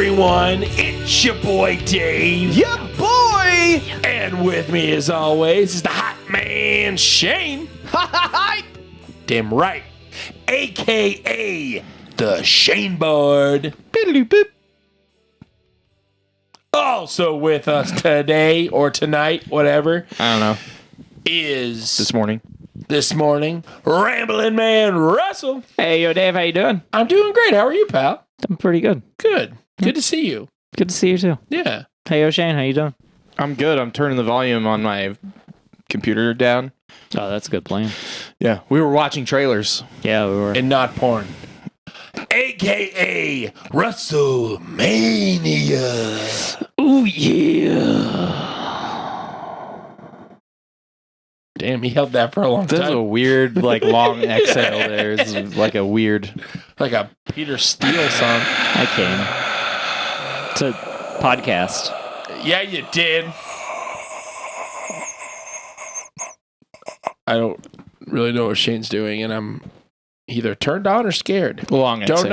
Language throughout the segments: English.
everyone? It's your boy Dave. Yeah, boy! And with me, as always, is the hot man Shane. Hi! Damn right. AKA the Shane Board. Also with us today or tonight, whatever, I don't know. is This morning. Rambling Man Russell. Hey, yo, Dave, how you doing? I'm doing great. How are you, pal? I'm pretty good. Good. Good to see you. Good to see you, too. Yeah. Hey, yo, Shane, how you doing? I'm good. I'm turning the volume on my computer down. Oh, that's a good plan. Yeah, we were watching trailers. Yeah, we were. And not porn. AKA WrestleMania. Ooh, yeah. Damn, he held that for a long There's time. a weird, long exhale there. It's like a weird... Like a Peter Steele song. I came. It's a podcast. Yeah, you did. I don't really know what Shane's doing, and I'm either turned on or scared. Long exhale. Don't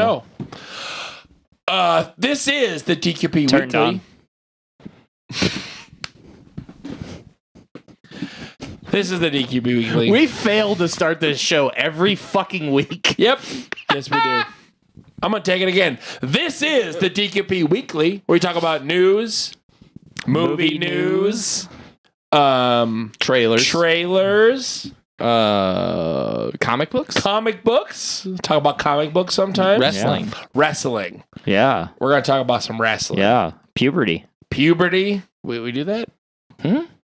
know. This is the DQP Turned Weekly. on. This is the DQP Weekly. We fail to start this show every fucking week. Yep. Yes, we do. I'm going to take it again. This is the DQP Weekly, where we talk about news, movie news, Trailers. Comic books? comic books. Talk about comic books sometimes. Wrestling. Wrestling. Yeah. We're going to talk about some wrestling. Yeah. Puberty. Puberty. We do that?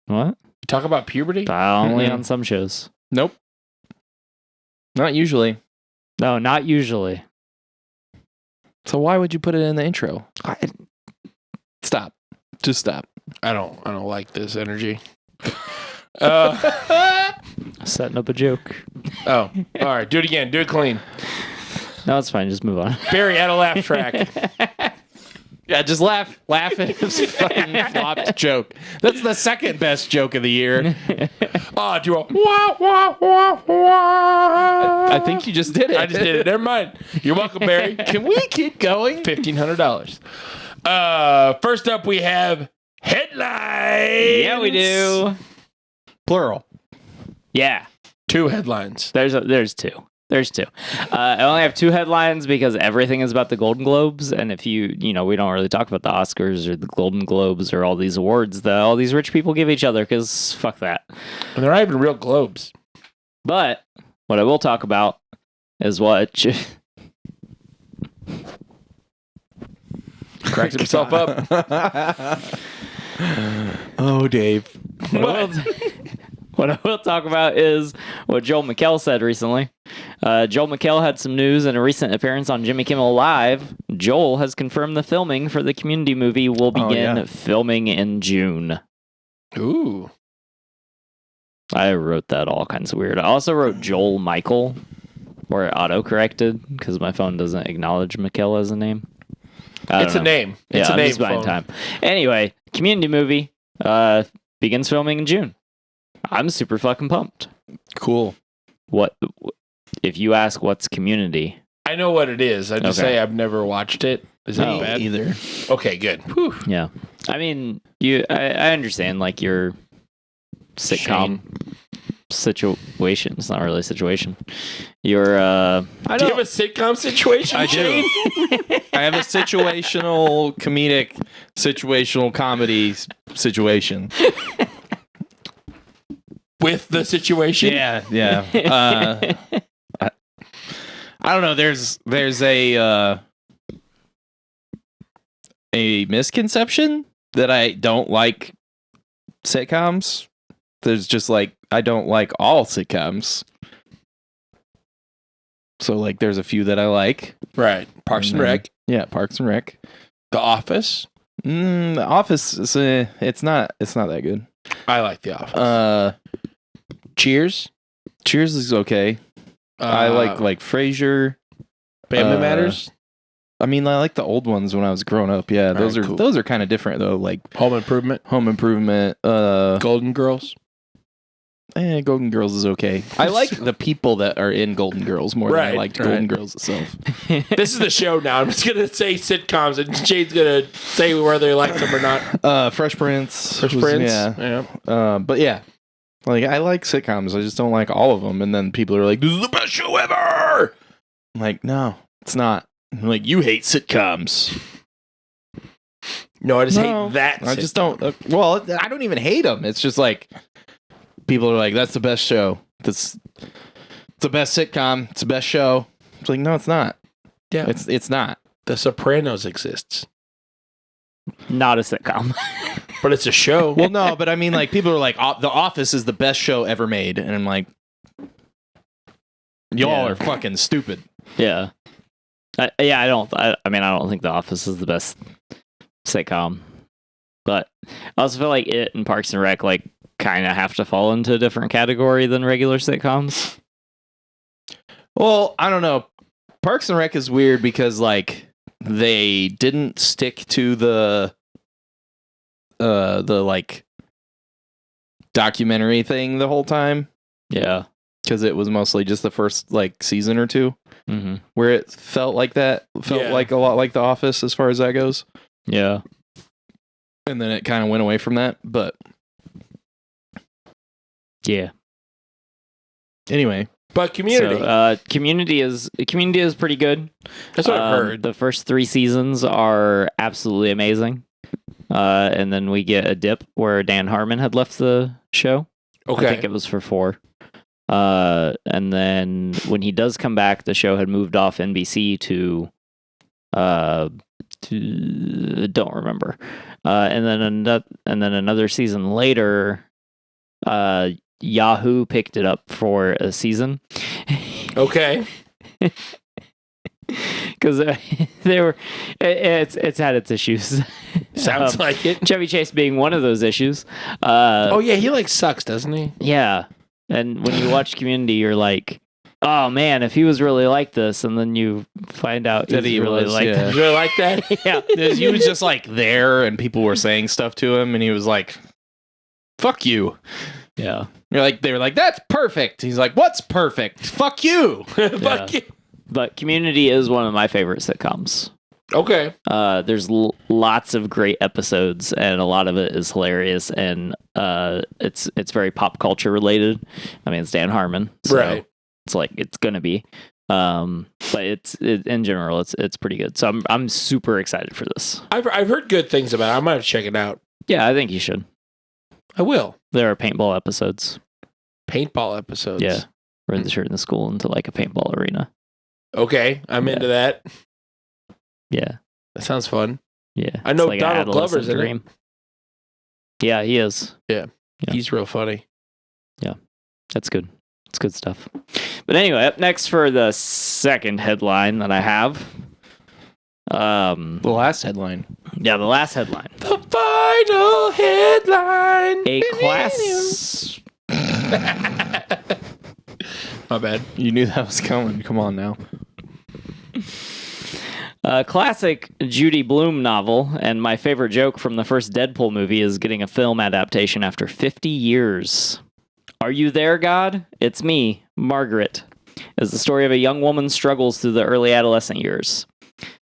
What? Talk about puberty? Only Mhm. on some shows. Nope. Not usually. No, not usually. So why would you put it in the intro? Stop. Just stop. I don't like this energy. Setting up a joke. All right. Do it again. Do it clean. No, it's fine. Just move on. Barry, add a laugh track. Yeah, just laugh. Laugh at his fucking flopped joke. That's the second best joke of the year. Do a wah, wah, wah, wah. I think you just did it. I just did it. Never mind. You're welcome, Barry. Can we keep going? $1,500. First up, we have headlines. Yeah, we do. Plural. Yeah. 2 headlines. There's two. There's two. I only have 2 headlines because everything is about the Golden Globes. And if we don't really talk about the Oscars or the Golden Globes or all these awards that all these rich people give each other because fuck that. And they're not even real globes. But what I will talk about is what... Cracks himself up. Oh, Dave. What I will talk about is what Joel McHale said recently. Joel McHale had some news in a recent appearance on Jimmy Kimmel Live. Joel has confirmed the filming for the Community movie will begin filming in June. Ooh. I wrote that all kinds of weird. I also wrote Joel Michael, or it auto-corrected, because my phone doesn't acknowledge McHale as a name. It's a name. It's a I'm name. just buying phone. time. Anyway, Community movie begins filming in June. I'm super fucking pumped. Cool. What if you ask what's Community? I know what it is. I just Okay. say I've never watched it. Is it No. bad? Either. Okay, good. Whew. Yeah, I mean, I understand like your sitcom situation. It's not really a situation. Your Do you have a sitcom situation? I do. Shane? I have a situational comedy situation. With the situation? Yeah. I don't know. There's a misconception that I don't like sitcoms. There's just I don't like all sitcoms. So there's a few that I like. Right. Parks and Rec. Yeah, Parks and Rec. The Office. The Office is it's not that good. I like The Office. Cheers. Cheers is okay. I like Frasier. Family Matters. I mean, I like the old ones when I was growing up. Yeah, those Alright, are cool. kind of different though. Like Home Improvement. Home Improvement. Golden Girls. Golden Girls is okay. I like the people that are in Golden Girls more than I Right, liked right. Golden Girls itself. This is the show now. I'm just gonna say sitcoms, and Jade's gonna say whether he likes them or not. Fresh Prince. Fresh was- Prince. Yeah. But yeah. Like, I like sitcoms. I just don't like all of them. And then people are like, this is the best show ever. I'm like, no, it's not. I'm like, you hate sitcoms. No, I just No, hate that. I just don't. Well, I don't even hate them. It's just like, people are like, that's the best show. It's the best sitcom. It's the best show. It's like, no, it's not. Yeah. It's not. The Sopranos exists, Not a sitcom. but it's a show. Well, no, but I mean, like, people are like, The Office is the best show ever made. And I'm like, y'all Yeah. are fucking stupid. Yeah. I don't think The Office is the best sitcom. But I also feel like it and Parks and Rec like kind of have to fall into a different category than regular sitcoms. Well, I don't know. Parks and Rec is weird because, like, they didn't stick to the like documentary thing the whole time Yeah. because it was mostly just the first like season or two Mm-hmm. where it felt like that Yeah. like a lot like The Office as far as that goes, Yeah. and then it kind of went away from that. But Yeah. anyway, But Community. So, Community is pretty good. That's what I've heard. The first 3 seasons are absolutely amazing. And then we get a dip where Dan Harmon had left the show. I Okay. think it was for 4. And then when he does come back, the show had moved off NBC to don't remember. And then another season later, Yahoo picked it up for a season. Okay. Because it's had its issues. Sounds like it. Chevy Chase being one of those issues. Oh yeah, he like sucks, doesn't he? Yeah. And when you watch Community, you're like, oh man, if he was really like this, and then you find out That he's he really was, like yeah. that. You really like that? Yeah. he was just like there and people were saying stuff to him and he was like, fuck you. Yeah. They were like, that's perfect. He's like, what's perfect? Fuck you. Fuck you. But Community is one of my favorite sitcoms. Okay. There's lots of great episodes, and a lot of it is hilarious, and it's very pop culture related. I mean, it's Dan Harmon, so Right. it's like it's gonna be. But in general, it's pretty good. So I'm super excited for this. I've heard good things about it. I might have to check it out. Yeah, I think you should. I will. There are paintball episodes. Paintball episodes. Yeah, we're in the school into like a paintball arena. Okay, I'm Yeah. into that. Yeah, That sounds fun. yeah. I It's know like an Donald Glover's adolescent in it. Yeah, he is. Yeah. He's real funny. That's good. It's good stuff. But anyway, up next for the second headline that I have. The last headline. Yeah, the last headline. The final headline. A class. My bad. You knew that was coming. Come on now. A classic Judy Blume novel, and my favorite joke from the first Deadpool movie is getting a film adaptation after 50 years. Are you there, God? It's me, Margaret, as the story of a young woman struggles through the early adolescent years.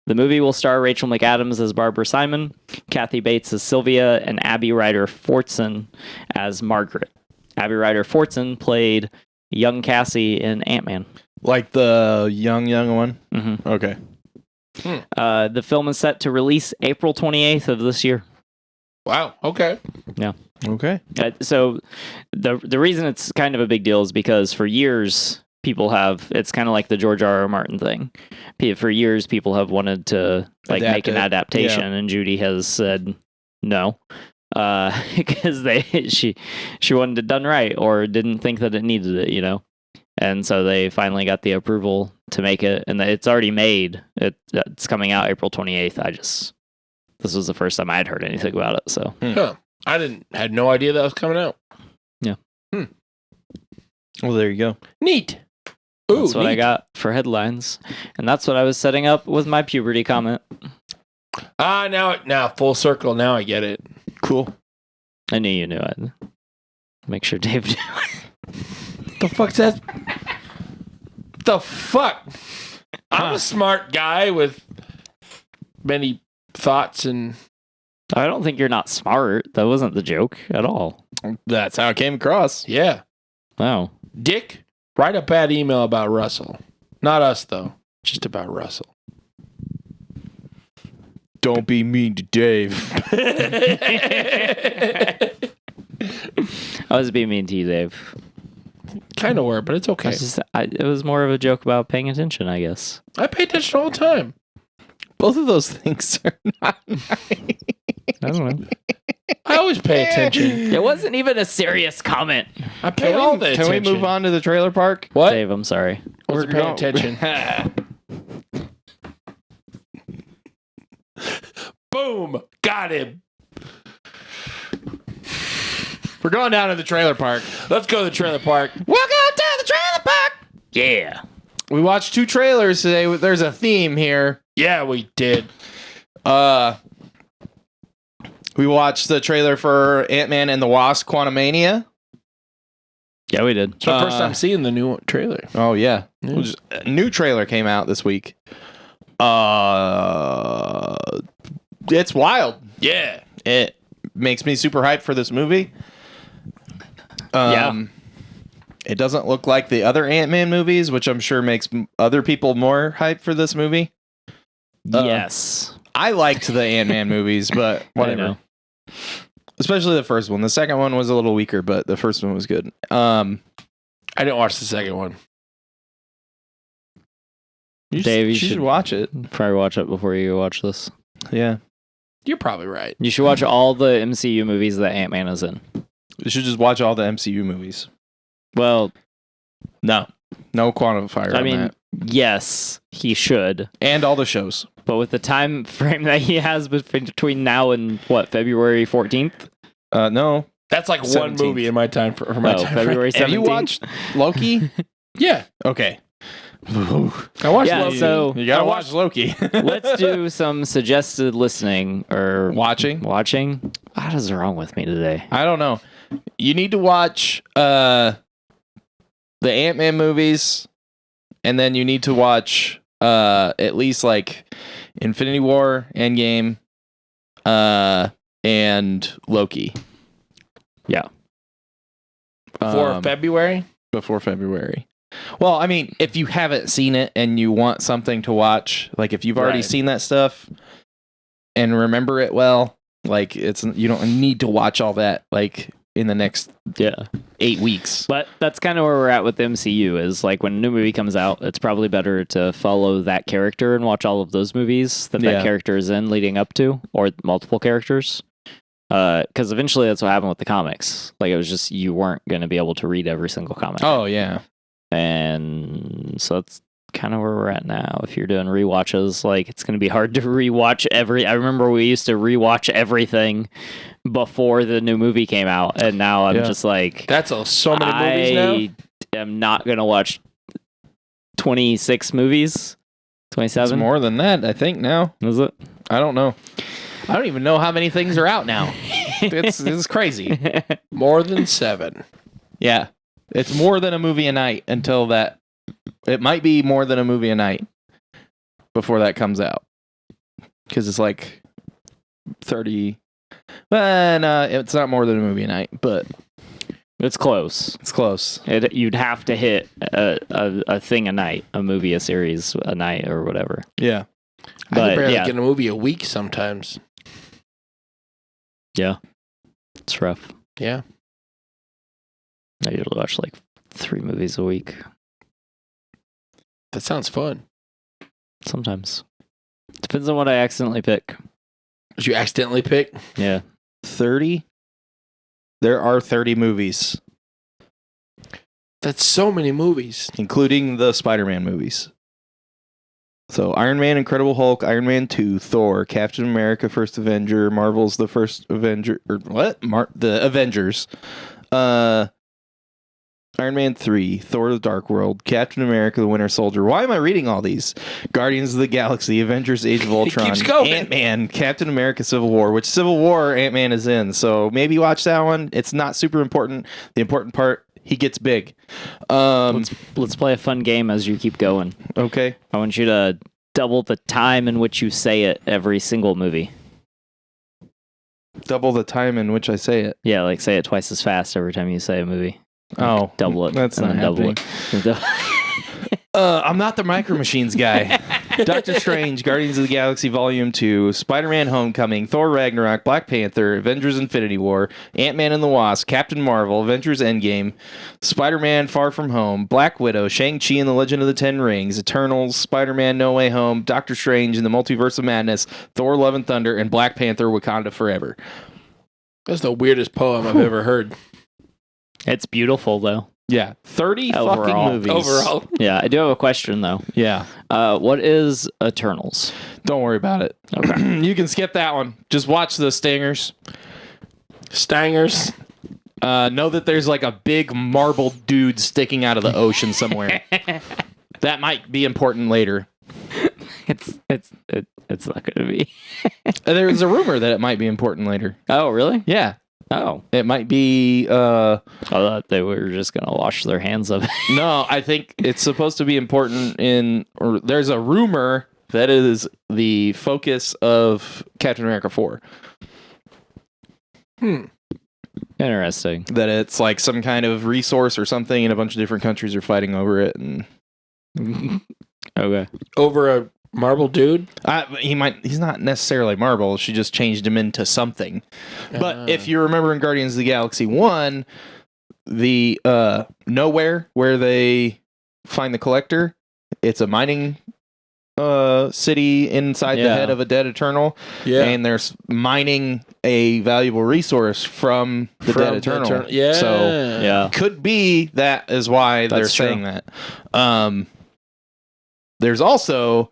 The movie will star Rachel McAdams as Barbara Simon, Kathy Bates as Sylvia, and Abby Ryder Fortson as Margaret. Abby Ryder Fortson played young Cassie in Ant-Man. Like the young one? Mm-hmm. Okay. The film is set to release April 28th of this year. Wow. Okay. Okay. So the reason it's kind of a big deal is because for years people have, it's kind of like the George R.R. Martin thing. For years people have wanted to like Adapt make an it. adaptation, Yeah. and Judy has said no. Because she wanted it done right, or didn't think that it needed it, you know. And so they finally got the approval to make it, and it's already made. It's coming out April 28th. This was the first time I had heard anything about it. So Huh. I had no idea that was coming out. Well, there you go. Neat. Ooh, that's what I neat. got for headlines, and that's what I was setting up with my puberty comment. Now full circle. Now I get it. Cool. I knew you knew it. Make sure Dave knew. The fuck's that? The fuck? I'm a smart guy with many thoughts and. I don't think you're not smart. That wasn't the joke at all. That's how it came across. Yeah. Wow. Dick, write a bad email about Russell. Not us, though. Just about Russell. Don't be mean to Dave. I was being mean to you, Dave. Kind of were, but it's okay. It was more of a joke about paying attention, I guess. I pay attention all the time. Both of those things are not nice. I don't know. I always pay attention. It wasn't even a serious comment. I pay all the attention. Can we move on to the trailer park? What? Dave, I'm sorry. Wasn't paying attention. Boom. Got him. We're going down to the trailer park. Let's go to the trailer park. Welcome to the trailer park. Yeah. We watched 2 trailers today. There's a theme here. Yeah, we did. We watched the trailer for Ant-Man and the Wasp: Quantumania. Yeah, we did. It's my first time seeing the new trailer. Oh yeah. Yeah. A new trailer came out this week. It's wild. Yeah. It makes me super hyped for this movie. Yeah. It doesn't look like the other Ant-Man movies, which I'm sure makes other people more hyped for this movie. Yes. I liked the Ant-Man movies, but whatever. know. Especially the first one. The second one was a little weaker, but the first one was good. I didn't watch the second one. Dave, you should should watch it. probably watch it before you watch this. Yeah. You're probably right. You should watch all the MCU movies that Ant-Man is in. You should just watch all the MCU movies. Well, No quantifier I on mean, that. yes, he should. And all the shows. But with the time frame that he has between now and February 14th? No. That's like 17th. one movie in my time for my time. February 17th. Have you watched Loki? Yeah. Okay. I watched Yeah, Loki. so You gotta I watch Loki. let's do some suggested listening or Watching? What is wrong with me today? I don't know. You need to watch the Ant-Man movies, and then you need to watch at least like Infinity War, Endgame, and Loki. Yeah. For February? Before February. Well, I mean, if you haven't seen it and you want something to watch, like if you've already Right. seen that stuff and remember it well, like you don't need to watch all that like in the next Yeah. 8 weeks. But that's kind of where we're at with the MCU is like when a new movie comes out, it's probably better to follow that character and watch all of those movies that Yeah. character is in leading up to, or multiple characters. Because eventually that's what happened with the comics. Like it was just you weren't going to be able to read every single comic. Oh yeah. And so that's kind of where we're at now. If you're doing rewatches, like it's going to be hard to rewatch I remember we used to rewatch everything before the new movie came out, and now I'm just like, That's so many movies now. I am not going to watch 26 movies. 27? It's more than that, I think now. Is it? I don't know. I don't even know how many things are out now. It's crazy. More than 7. Yeah. It's more than a movie a night until that. It might be more than a movie a night before that comes out. Because it's like 30. No, it's not more than a movie a night, but It's close. it's close. You'd have to hit a thing a night, a movie, a series a night, or whatever. Yeah. I But, can barely yeah. get a movie a week sometimes. Yeah. It's rough. Yeah. I usually watch like 3 movies a week. That sounds fun. Sometimes. Depends on what I accidentally pick. Did you accidentally pick? Yeah. 30? There are 30 movies, That's so many movies. including the Spider-Man movies. So Iron Man, Incredible Hulk, Iron Man 2, Thor, Captain America, First Avenger, Marvel's The First Avenger, or what? The Avengers. Iron Man 3, Thor the Dark World, Captain America the Winter Soldier. Why am I reading all these? Guardians of the Galaxy, Avengers Age of Ultron, keeps going. Ant-Man, Captain America Civil War, which Civil War Ant-Man is in. So maybe watch that one. It's not super important. The important part he gets big. Let's play a fun game as you keep going. Okay. I want you to double the time in which you say it every single movie. Double the time in which I say it. Yeah, like say it twice as fast every time you say a movie. Oh, Double it. that's and not then double happening. it. I'm not the Micro Machines guy. Doctor Strange, Guardians of the Galaxy Volume 2, Spider-Man Homecoming, Thor Ragnarok, Black Panther, Avengers Infinity War, Ant-Man and the Wasp, Captain Marvel, Avengers Endgame, Spider-Man Far From Home, Black Widow, Shang-Chi and the Legend of the Ten Rings, Eternals, Spider-Man No Way Home, Doctor Strange and the Multiverse of Madness, Thor Love and Thunder, and Black Panther Wakanda Forever. That's the weirdest poem I've ever heard. It's beautiful, though. Yeah, 30 Overall. fucking movies. Overall. Yeah, I do have a question, though. Yeah. What is Eternals? Don't worry about it. Okay. You can skip that one. Just watch the Stingers. Stangers. Know that there's like a big marble dude sticking out of the ocean somewhere. That might be important later. It's not going to be. There's a rumor that it might be important later. Oh, really? Yeah. Oh. It might be... I thought they were just going to wash their hands of it. No, I think it's supposed to be important or there's a rumor that it is the focus of Captain America 4. Interesting. That it's like some kind of resource or something and a bunch of different countries are fighting over it. And Okay. Over a marble dude? he's not necessarily Marvel. She just changed him into something. But if you remember in Guardians of the Galaxy 1, the nowhere where they find the collector, it's a mining city inside the head of a dead Eternal. Yeah. And they're mining a valuable resource from the dead Eternal. Yeah. So could be that is why they're saying that. There's also,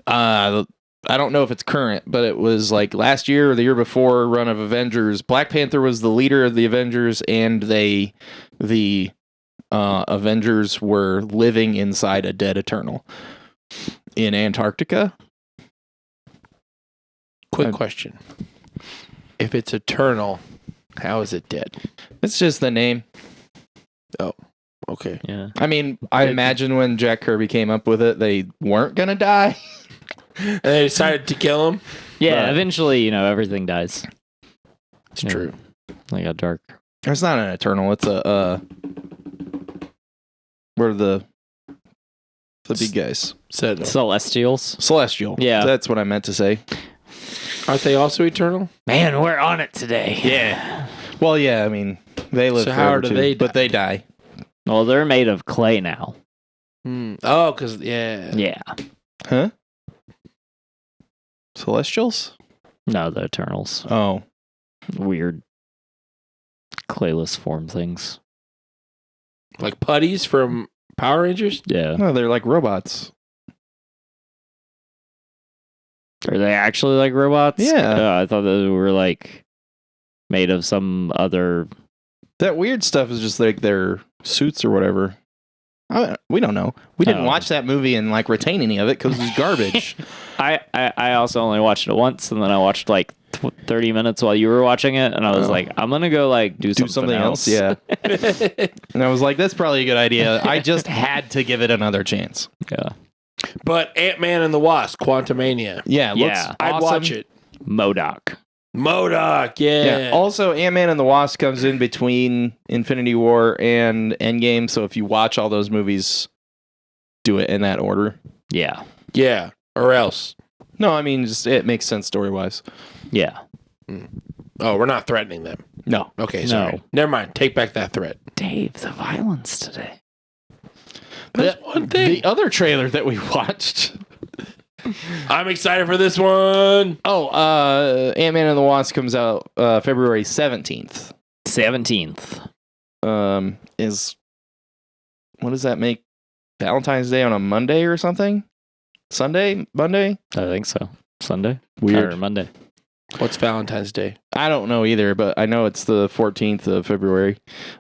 I don't know if it's current, but it was like last year or the year before run of Avengers. Black Panther was the leader of the Avengers, and the Avengers were living inside a dead Eternal in Antarctica. Quick question. If it's eternal, how is it dead? It's just the name. Oh. Okay. Yeah. I mean, I imagine when Jack Kirby came up with it, they weren't going to die. And they decided to kill him? Yeah, but eventually, everything dies. It's true. Like a dark. It's not an Eternal. It's a... What are the big guys? Celestials. Celestial. Yeah. That's what I meant to say. Aren't they also eternal? Man, we're on it today. Yeah. Well, yeah, I mean, they live forever, how do too, they die? But they die. Well, they're made of clay now. Oh, because, yeah. Yeah. Huh? Celestials? No, the Eternals. Oh. Weird clayless form things. Like putties from Power Rangers? Yeah. No, they're like robots. Are they actually like robots? Yeah. I thought they were like made of some other... That weird stuff is just like their suits or whatever. We don't know. We didn't watch that movie and like retain any of it because it was garbage. I also only watched it once, and then I watched like 30 minutes while you were watching it, and I was like, I'm gonna go like do something else. Yeah. And I was like, that's probably a good idea. I just had to give it another chance. Yeah. But Ant-Man and the Wasp, Quantumania. Yeah. Yeah. I'd watch it. MODOK. Yeah. Also, Ant-Man and the Wasp comes in between Infinity War and Endgame, so if you watch all those movies, do it in that order. Yeah. Yeah. Or else. No, I mean, just it makes sense story-wise. Yeah. Oh, we're not threatening them. No. Okay, sorry. No. Never mind. Take back that threat. Dave, the violence today. That's one thing. The other trailer that we watched... I'm excited for this one. Oh, Ant-Man and the Wasp comes out February 17th. 17th. What does that make? Valentine's Day on a Monday or something? Sunday? Monday? I think so. Sunday? Weird. Or Monday. What's Valentine's Day? I don't know either, but I know it's the 14th of February.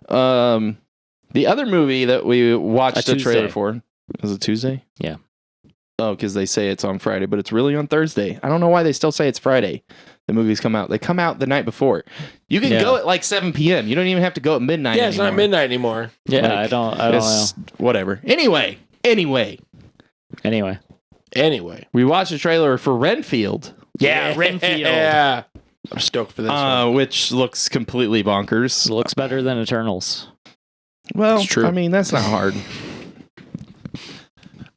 The other movie that we watched a trailer for, was it Tuesday? Yeah. Oh, because they say it's on Friday, but it's really on Thursday. I don't know why they still say it's Friday. The movies come out. They come out the night before. You can go at like 7 p.m. You don't even have to go at midnight. Yeah, it's not midnight anymore. Yeah, Like, I don't know. Whatever. Anyway, Anyway, we watched a trailer for Renfield, yeah, Renfield. Yeah. I'm stoked for this one. which looks completely bonkers. Looks better than Eternals. Well, It's true. I mean, that's not hard.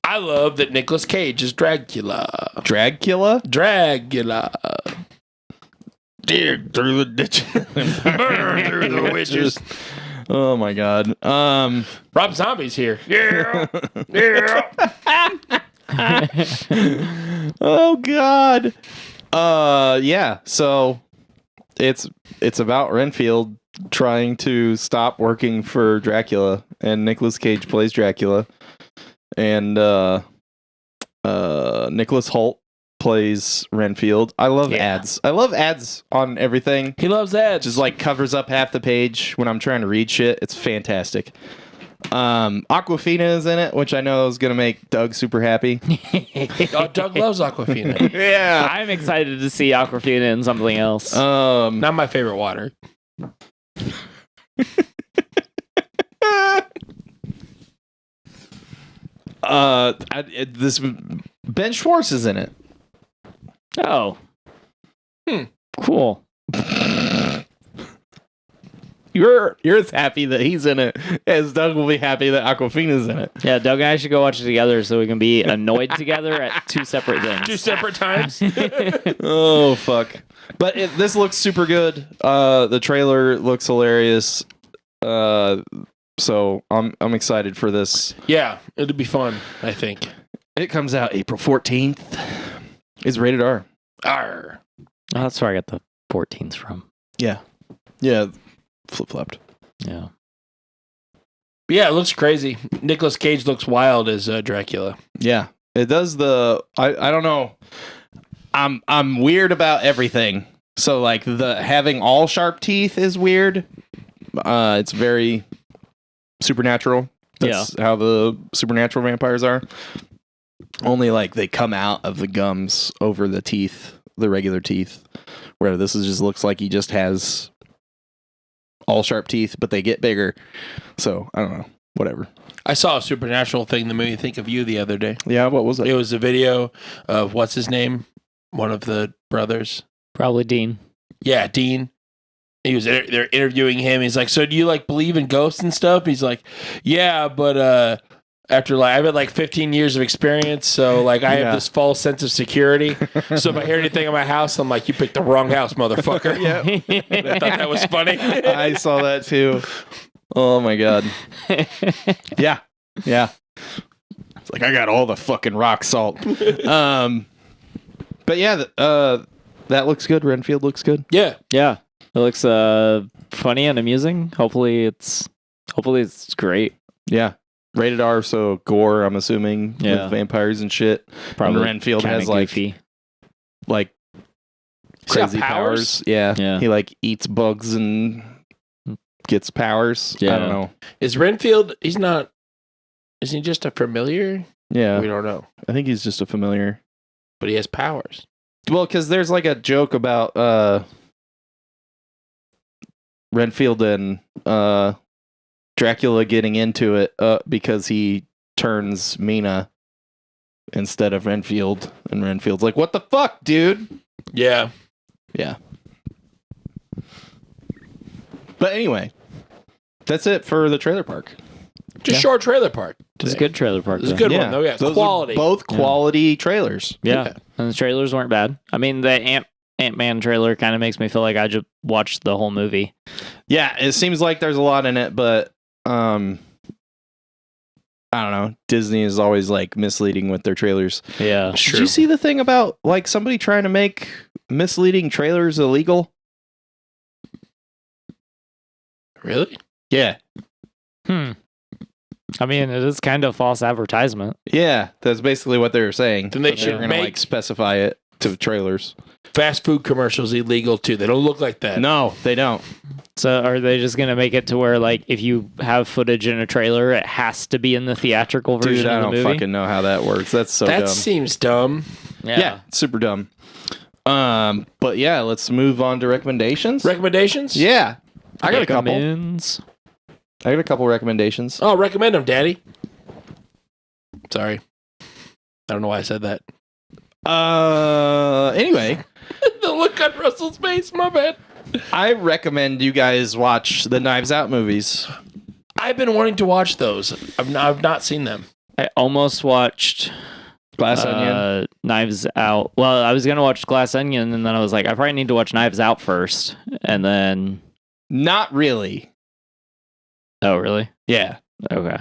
I love that Nicolas Cage is Dracula. Dragula? Dracula. Dig through the ditch. Burn through the witches. Oh my god. Rob Zombie's here. Yeah. Yeah. Oh god. Yeah, so it's about Renfield trying to stop working for Dracula, and Nicolas Cage plays Dracula, and Nicholas Hoult plays Renfield. I love ads. I love ads on everything. He loves that. Just like covers up half the page when I'm trying to read shit. It's fantastic. Aquafina is in it, which I know is gonna make Doug super happy. Oh, Doug loves Aquafina. Yeah. I'm excited to see Aquafina in something else. Not my favorite water. This Ben Schwartz is in it. Oh. Cool. You're as happy that he's in it as Doug will be happy that Aquafina's in it. Yeah, Doug and I should go watch it together so we can be annoyed together at two separate things. 2 separate times. Oh fuck! But this looks super good. The trailer looks hilarious. So I'm excited for this. Yeah, it'll be fun, I think. It comes out April 14th. It's rated R. Arr. Oh, that's where I got the 14th from. Yeah, flip-flopped. Yeah. But yeah, it looks crazy. Nicolas Cage looks wild as Dracula. Yeah, it does. I don't know. I'm weird about everything. So like the having all sharp teeth is weird. It's very supernatural. That's how the supernatural vampires are. Only like they come out of the gums over the teeth, the regular teeth. Where this just looks like he just has all sharp teeth, but they get bigger. So I don't know. Whatever. I saw a supernatural thing that made me think of you the other day. Yeah, what was it? It was a video of what's his name? One of the brothers. Probably Dean. Yeah, Dean. He was they're interviewing him. He's like, "So do you like believe in ghosts and stuff?" He's like, "Yeah, but after like I've had like 15 years of experience, so like I have this false sense of security. So if I hear anything in my house, I'm like, you picked the wrong house, motherfucker." Yeah. I thought that was funny. I saw that too. Oh my god. Yeah. It's like I got all the fucking rock salt. But yeah, that looks good. Renfield looks good. Yeah. Yeah. It looks funny and amusing. Hopefully it's great. Yeah. Rated R, so gore, I'm assuming, Yeah. with vampires and shit. Probably and Renfield kinda has like goofy. crazy got powers. Yeah. Yeah. He like eats bugs and gets powers. Yeah. I don't know. Is Renfield? He's not. Is he just a familiar? Yeah. We don't know, I think he's just a familiar. but he has powers. Well, because there's like a joke about Renfield and Dracula getting into it because he turns Mina instead of Renfield, and Renfield's like, "What the fuck, dude?" Yeah. Yeah. But anyway, that's it for the trailer park. Just short trailer park. It's a good trailer park. It's a though. good one though. Yeah, Those are quality. both quality trailers. Yeah. And the trailers weren't bad. I mean, the Ant-Man trailer kind of makes me feel like I just watched the whole movie. Yeah, it seems like there's a lot in it, but I don't know. Disney is always like misleading with their trailers. Yeah. Sure. Did you see the thing about like somebody trying to make misleading trailers illegal? Really? Yeah. I mean, it is kind of false advertisement. Yeah, that's basically what they were saying. Then they But should were gonna make- like specify it. to trailers. Fast food commercials illegal too. They don't look like that. No, they don't. So are they just gonna make it to where like if you have footage in a trailer, it has to be in the theatrical version Dude, I of the don't movie? fucking know how that works. That's so that dumb. seems dumb. Yeah, super dumb. But yeah, let's move on to recommendations. Recommendations? Yeah, I got a couple. Recommends. I got a couple recommendations. Oh, recommend them, Daddy. Sorry, I don't know why I said that. Anyway, The look on Russell's face. My bad. I recommend you guys watch the Knives Out movies. I've been wanting to watch those. I've not seen them. I almost watched Glass Onion. Knives Out. Well, I was gonna watch Glass Onion, and then I was like, I probably need to watch Knives Out first, and then. Not really. Oh, really? Yeah. Okay.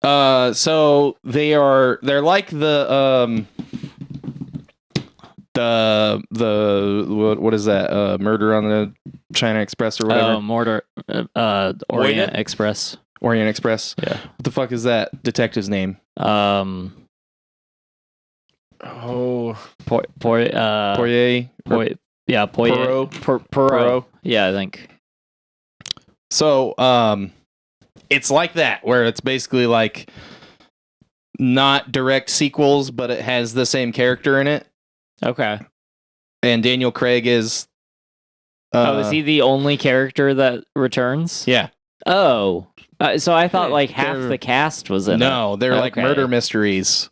So they're like the what is that? Murder on the China Express or whatever. Orient Express. Orient Express. Yeah. What the fuck is that detective's name? Oh, Poirier. Poirot. Poirot. Yeah, I think. So, it's like that, where it's basically like not direct sequels, but it has the same character in it. Okay. And Daniel Craig is. Is he the only character that returns? Yeah. Oh, so I thought like half They're- the cast was in it. No, they're like Okay. murder mysteries.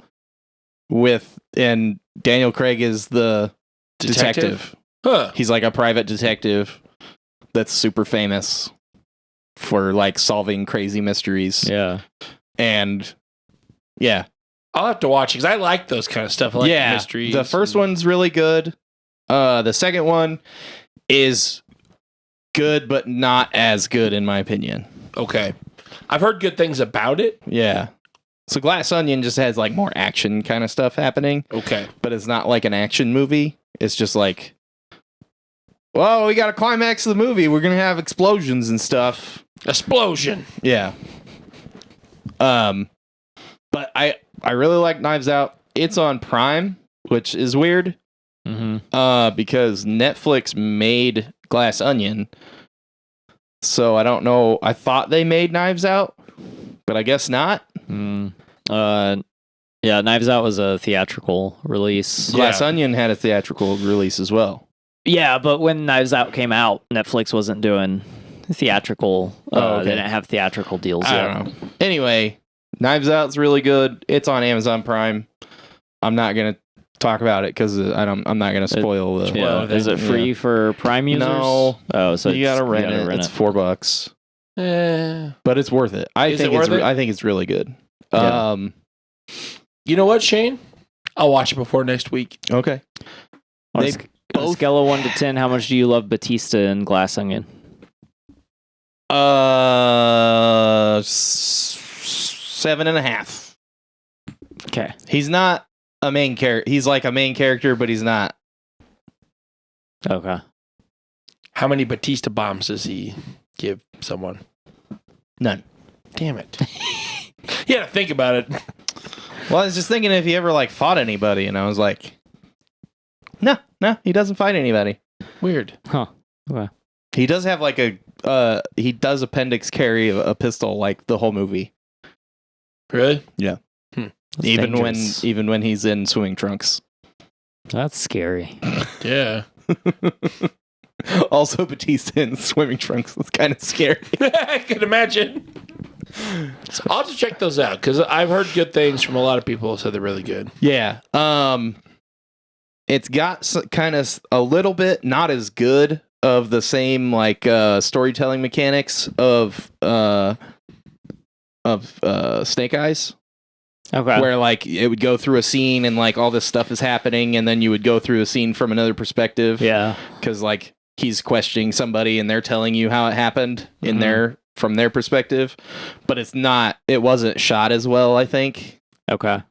And Daniel Craig is the detective. Huh. He's like a private detective that's super famous for like solving crazy mysteries. Yeah. And yeah. I'll have to watch it because I like those kind of stuff. I like mysteries. The first one's really good. The second one is good, but not as good in my opinion. Okay. I've heard good things about it. Yeah. So Glass Onion just has like more action kind of stuff happening, Okay. but it's not like an action movie. It's just like, well, we got a climax of the movie. We're gonna have explosions and stuff. Explosion. Yeah. But I really like Knives Out. It's on Prime, which is weird. Mm-hmm. Because Netflix made Glass Onion. So I don't know. I thought they made Knives Out, but I guess not. Yeah, Knives Out was a theatrical release. Glass Onion had a theatrical release as well. Yeah, but when Knives Out came out, Netflix wasn't doing theatrical. Okay. They didn't have theatrical deals I yet. don't know. Anyway, Knives Out's really good. It's on Amazon Prime. I'm not gonna talk about it because I'm not gonna spoil the. Yeah. Is it free for Prime users? No. Oh, so You gotta rent it. It's $4, but it's worth it. I Is think it worth it? I think it's really good. Yeah. You know what, Shane? I'll watch it before next week. Okay. On They a scale of 1 to 10, how much do you love Batista in Glass Onion? 7.5. Okay. He's not a main character. He's like a main character, but he's not. Okay. How many Batista bombs does he give someone? None. Damn it. You had to think about it. Well, I was just thinking if he ever like fought anybody, and I was like, no, he doesn't fight anybody. Weird. Huh. Okay. He does have like he does appendix carry a pistol like the whole movie. Really? Yeah. That's Even dangerous. when he's in swimming trunks. That's scary. Yeah. Also, Batista in swimming trunks is kind of scary. I can imagine. I'll have to check those out because I've heard good things from a lot of people who said they're really good. Yeah. It's got kind of a little bit not as good of the same like storytelling mechanics of Snake Eyes. Okay. Where like it would go through a scene and like all this stuff is happening, and then you would go through a scene from another perspective. Yeah. Because like he's questioning somebody and they're telling you how it happened in from their perspective, but it wasn't shot as well, I think. Okay.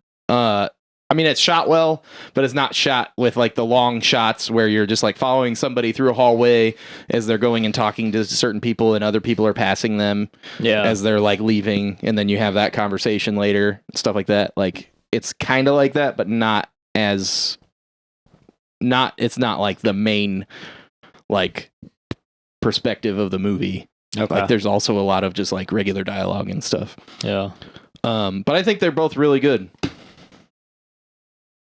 I mean, it's shot well, but it's not shot with like the long shots where you're just like following somebody through a hallway as they're going and talking to certain people and other people are passing them as they're like leaving. And then you have that conversation later, stuff like that. Like it's kind of like that, but not as it's not like the main like perspective of the movie. Okay. Like there's also a lot of just like regular dialogue and stuff. Yeah. But I think they're both really good.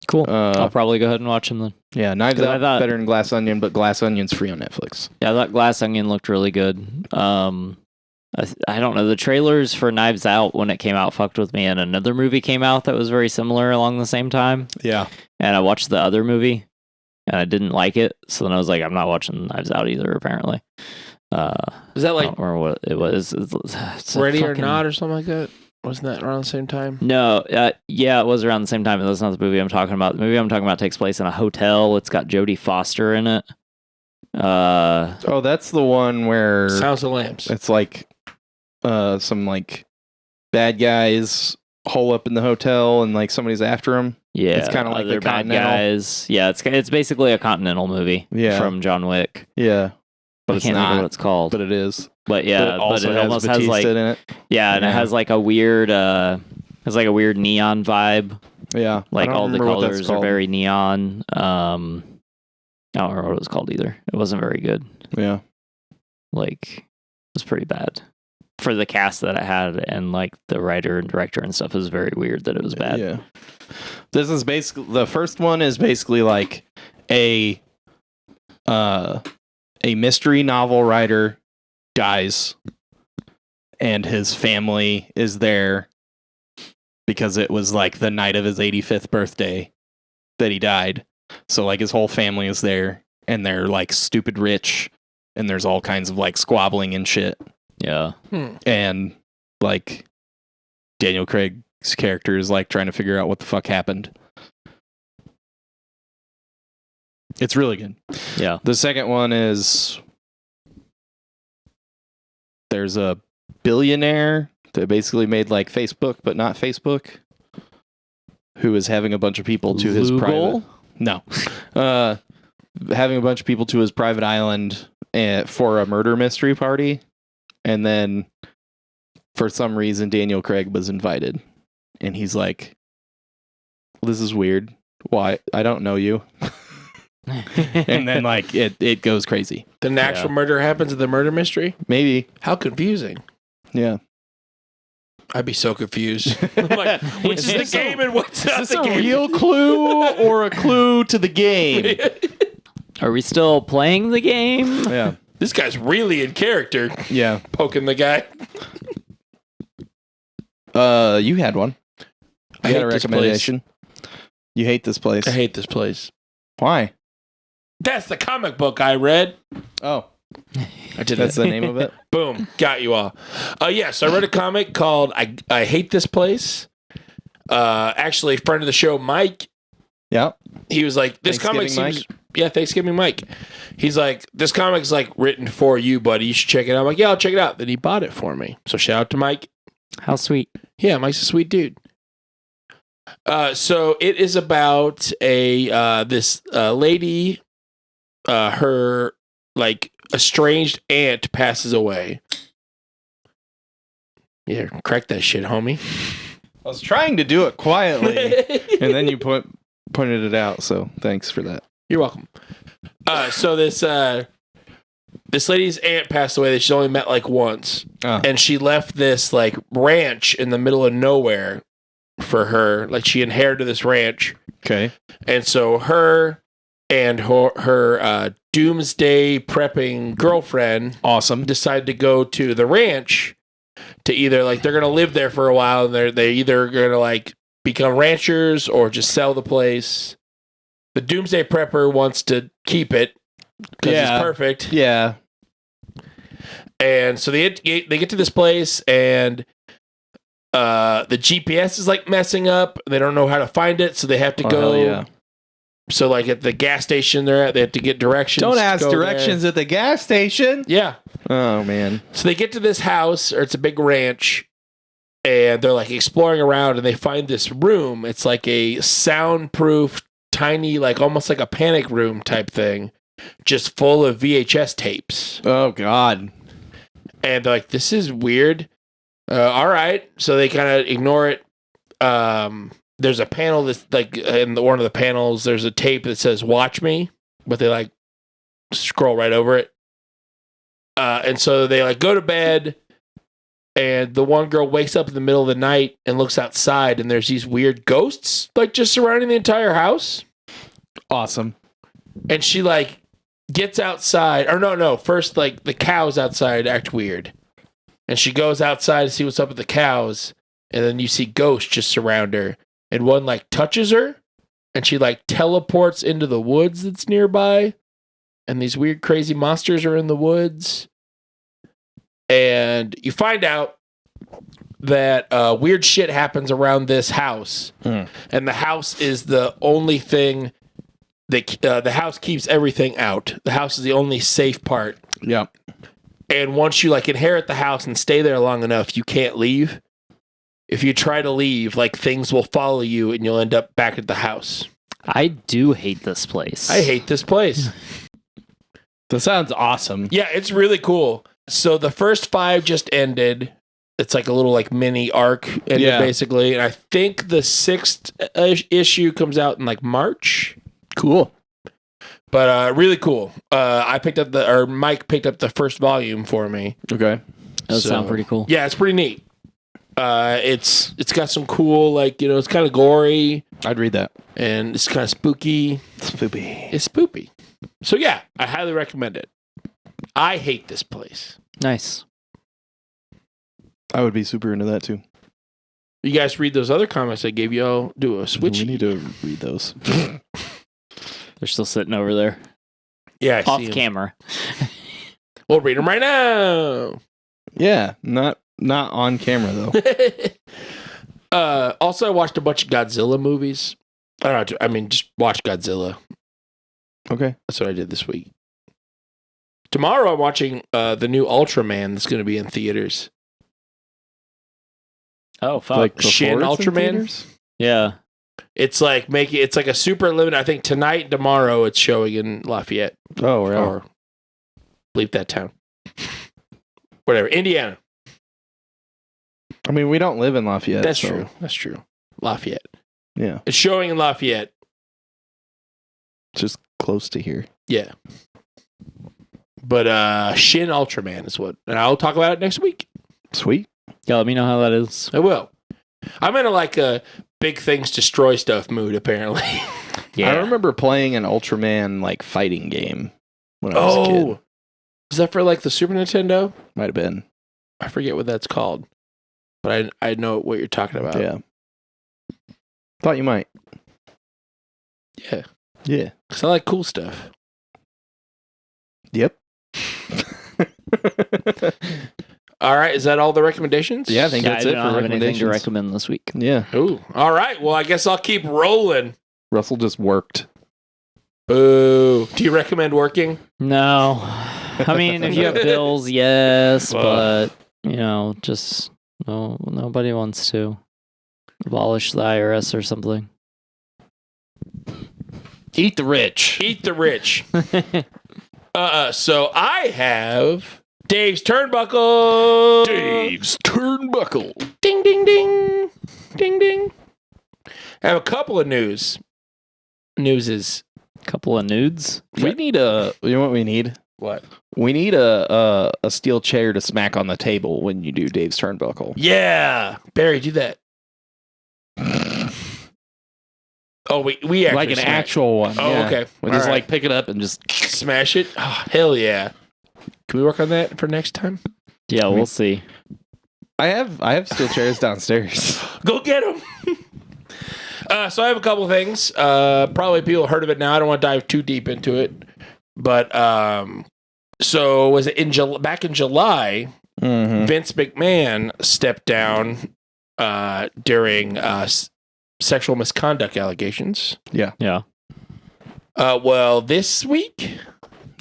Cool. I'll probably go ahead and watch them then. Yeah, Knives 'Cause I Out thought- better than Glass Onion, but Glass Onion's free on Netflix. Yeah, that Glass Onion looked really good. I don't know. The trailers for Knives Out when it came out fucked with me, and another movie came out that was very similar along the same time. Yeah. And I watched the other movie, and I didn't like it. So then I was like, I'm not watching Knives Out either. Apparently, Is that I like don't remember what it was. It's a Ready or fucking- Not or something like that? Wasn't that around the same time? No, yeah, it was around the same time, but that's not the movie I'm talking about. The movie I'm talking about takes place in a hotel. It's got Jodie Foster in it. Oh, that's the one where Sounds of Lambs. it's like some like bad guys hole up in the hotel and like somebody's after them. Yeah, It's kinda like other the bad Continental. guys. Yeah, it's basically a Continental movie. Yeah. From John Wick. Yeah. But I it's can't remember not. what it's called. But it is. But yeah, But it also has almost Batista has like in it. yeah, and it Yeah. has like a weird neon vibe. Yeah. Like I don't all the remember what that's colors are called. very neon. I don't remember what it was called either. It wasn't very good. Yeah. Like it was pretty bad. For the cast that it had and like the writer and director and stuff, it was very weird that it was bad. Yeah. This is basically the first one is basically like a mystery novel writer dies and his family is there because it was like the night of his 85th birthday that he died. So like his whole family is there and they're like stupid rich and there's all kinds of like squabbling and shit. Yeah. And like Daniel Craig's character is like trying to figure out what the fuck happened. It's really good. Yeah. The second one is there's a billionaire that basically made like Facebook, but not Facebook, who is having a bunch of people to his private. No, having a bunch of people to his private island for a murder mystery party, and then for some reason Daniel Craig was invited, and he's like, "This is weird. Why? I don't know you." And then like it goes crazy. The actual murder happens in the murder mystery? Maybe. How confusing. Yeah. I'd be so confused. I'm like, which is the game and what's not Is the this a game? real clue or a clue to the game? Are we still playing the game? Yeah. This guy's really in character, Yeah. poking the guy. You had one. I You had hate a this recommendation. You hate this place. I hate this place. Why? That's the comic book I read. Oh, I did that's that. the name of it. Boom. Got you all. Yes, I read a comic called I Hate This Place. Actually, a friend of the show, Mike, Yeah. he was like, this comic Thanksgiving seems... Yeah, Thanksgiving Mike. He's like, this comic's like written for you, buddy. You should check it out. I'm like, yeah, I'll check it out. Then he bought it for me. So shout out to Mike. How sweet. Yeah, Mike's a sweet dude. So it is about this lady, her like estranged aunt passes away. Yeah, crack that shit, homie. I was trying to do it quietly, and then you pointed it out. So thanks for that. You're welcome. So this lady's aunt passed away that she only met like once, and she left this like ranch in the middle of nowhere for her. Like she inherited this ranch, Okay. and so her and her doomsday prepping girlfriend Awesome. decided to go to the ranch to either like they're gonna live there for a while, and they're either gonna like become ranchers or just sell the place. The doomsday prepper wants to keep it because Yeah. it's perfect. Yeah. And so they get to this place, and the GPS is like messing up. They don't know how to find it, so they have to go. Hell yeah. So like at the gas station they're at, they have to get directions. Don't to ask go directions at the gas station. there. Yeah. Oh man. So they get to this house, or it's a big ranch, and they're like exploring around, and they find this room. It's like a soundproof, tiny, like almost like a panic room type thing, just full of VHS tapes. Oh god. And they're like, this is weird. All right. So they kind of ignore it. there's a panel that's like in one of the panels. There's a tape that says "Watch Me," but they like scroll right over it. And so they like go to bed, and the one girl wakes up in the middle of the night and looks outside, and there's these weird ghosts like just surrounding the entire house. Awesome. And she like gets outside, or no, first like the cows outside act weird, and she goes outside to see what's up with the cows, and then you see ghosts just surround her, and one like touches her, and she like teleports into the woods that's nearby, and these weird crazy monsters are in the woods. And you find out that weird shit happens around this house. And the house is the only thing that the house keeps everything out. The house is the only safe part. Yeah. And once you like inherit the house and stay there long enough, you can't leave. If you try to leave, like things will follow you and you'll end up back at the house. I do hate this place. I hate this place. That sounds awesome. Yeah, it's really cool. So the first 5 just ended. It's like a little like mini arc ended basically. And I think the 6th issue comes out in like March. Cool. But really cool. Mike picked up the first volume for me. Okay. That sounds pretty cool. Yeah, it's pretty neat. It's got some cool, like, it's kind of gory. I'd read that. And it's kind of spooky. Spoopy. It's spoopy. So yeah, I highly recommend it. I hate this place. Nice. I would be super into that too. You guys read those other comics I gave you? I'll do a switch. We need to read those. They're still sitting over there. Yeah, I off see 'em. camera. We'll read them right now. Yeah, not on camera though. Also, I watched a bunch of Godzilla movies. Just watch Godzilla. Okay. That's what I did this week. Tomorrow I'm watching the new Ultraman that's going to be in theaters. Oh, fuck. Like Shin before it's in Ultraman? theaters? Yeah. It's like a super limited. I think tonight and tomorrow it's showing in Lafayette. Oh, right. Or bleep that town. Whatever. Indiana. I mean, we don't live in Lafayette. That's so- true. That's true. Lafayette. Yeah. It's showing in Lafayette. Just close to here. Yeah. But Shin Ultraman is what, and I'll talk about it next week. Sweet. Yeah, let me know how that is. I will. I'm in a big things destroy stuff mood, apparently. I remember playing an Ultraman like fighting game when I was a kid. Is that for like the Super Nintendo? Might have been. I forget what that's called, but I know what you're talking about. Yeah. Thought you might. Yeah. Yeah. Because I like cool stuff. Yep. All right. Is that all the recommendations? Yeah, I think that's I it don't for have anything to recommendations. recommend this week. Yeah. Ooh. All right. Well, I guess I'll keep rolling. Russell just worked. Boo. Do you recommend working? No. I mean, if you have bills, yes, but, just nobody wants to abolish the IRS or something. Eat the rich. Eat the rich. So I have Dave's Turnbuckle. Dave's Turnbuckle. Ding, ding, ding. Ding, ding. I have a couple of news. Couple of nudes. We need you know what we need? What? We need a steel chair to smack on the table when you do Dave's Turnbuckle. Yeah. Barry, do that. Oh, we actually Like an smash- actual one. Oh, yeah. okay. We All just right. pick it up and just Smash it. Oh, hell yeah. Can we work on that for next time? Yeah, we'll see. I have steel chairs downstairs. Go get them. So I have a couple things. Probably people heard of it now. I don't want to dive too deep into it, but so was it back in July? Mm-hmm. Vince McMahon stepped down during sexual misconduct allegations. Yeah. Yeah. Well, this week.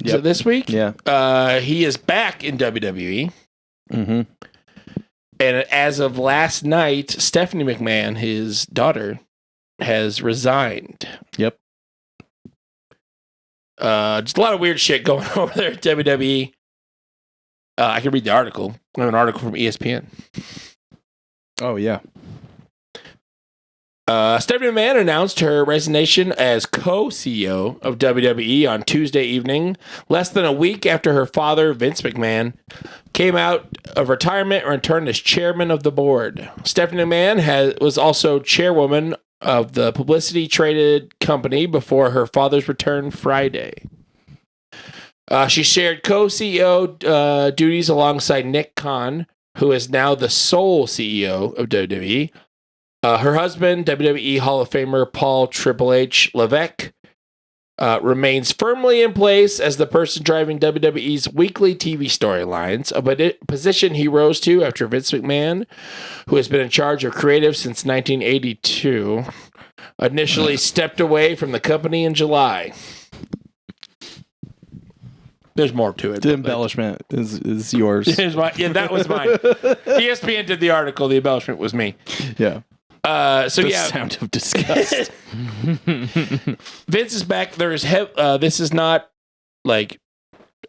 Is it this week? Yeah. He is back in WWE. Mm-hmm. And as of last night, Stephanie McMahon, his daughter, has resigned. Yep. Just a lot of weird shit going over there at WWE. I can read the article. I have an article from ESPN. Oh yeah. Stephanie McMahon announced her resignation as co-CEO of WWE on Tuesday evening, less than a week after her father, Vince McMahon, came out of retirement and returned as chairman of the board. Stephanie McMahon was also chairwoman of the publicity traded company before her father's return Friday. She shared co-CEO duties alongside Nick Khan, who is now the sole CEO of WWE. Her husband, WWE Hall of Famer Paul Triple H Levesque, remains firmly in place as the person driving WWE's weekly TV storylines, a position he rose to after Vince McMahon, who has been in charge of creative since 1982, initially stepped away from the company in July. There's more to it. The embellishment is yours. That was mine. ESPN did the article. The embellishment was me. Yeah. The sound of disgust. Vince is back. This is not like,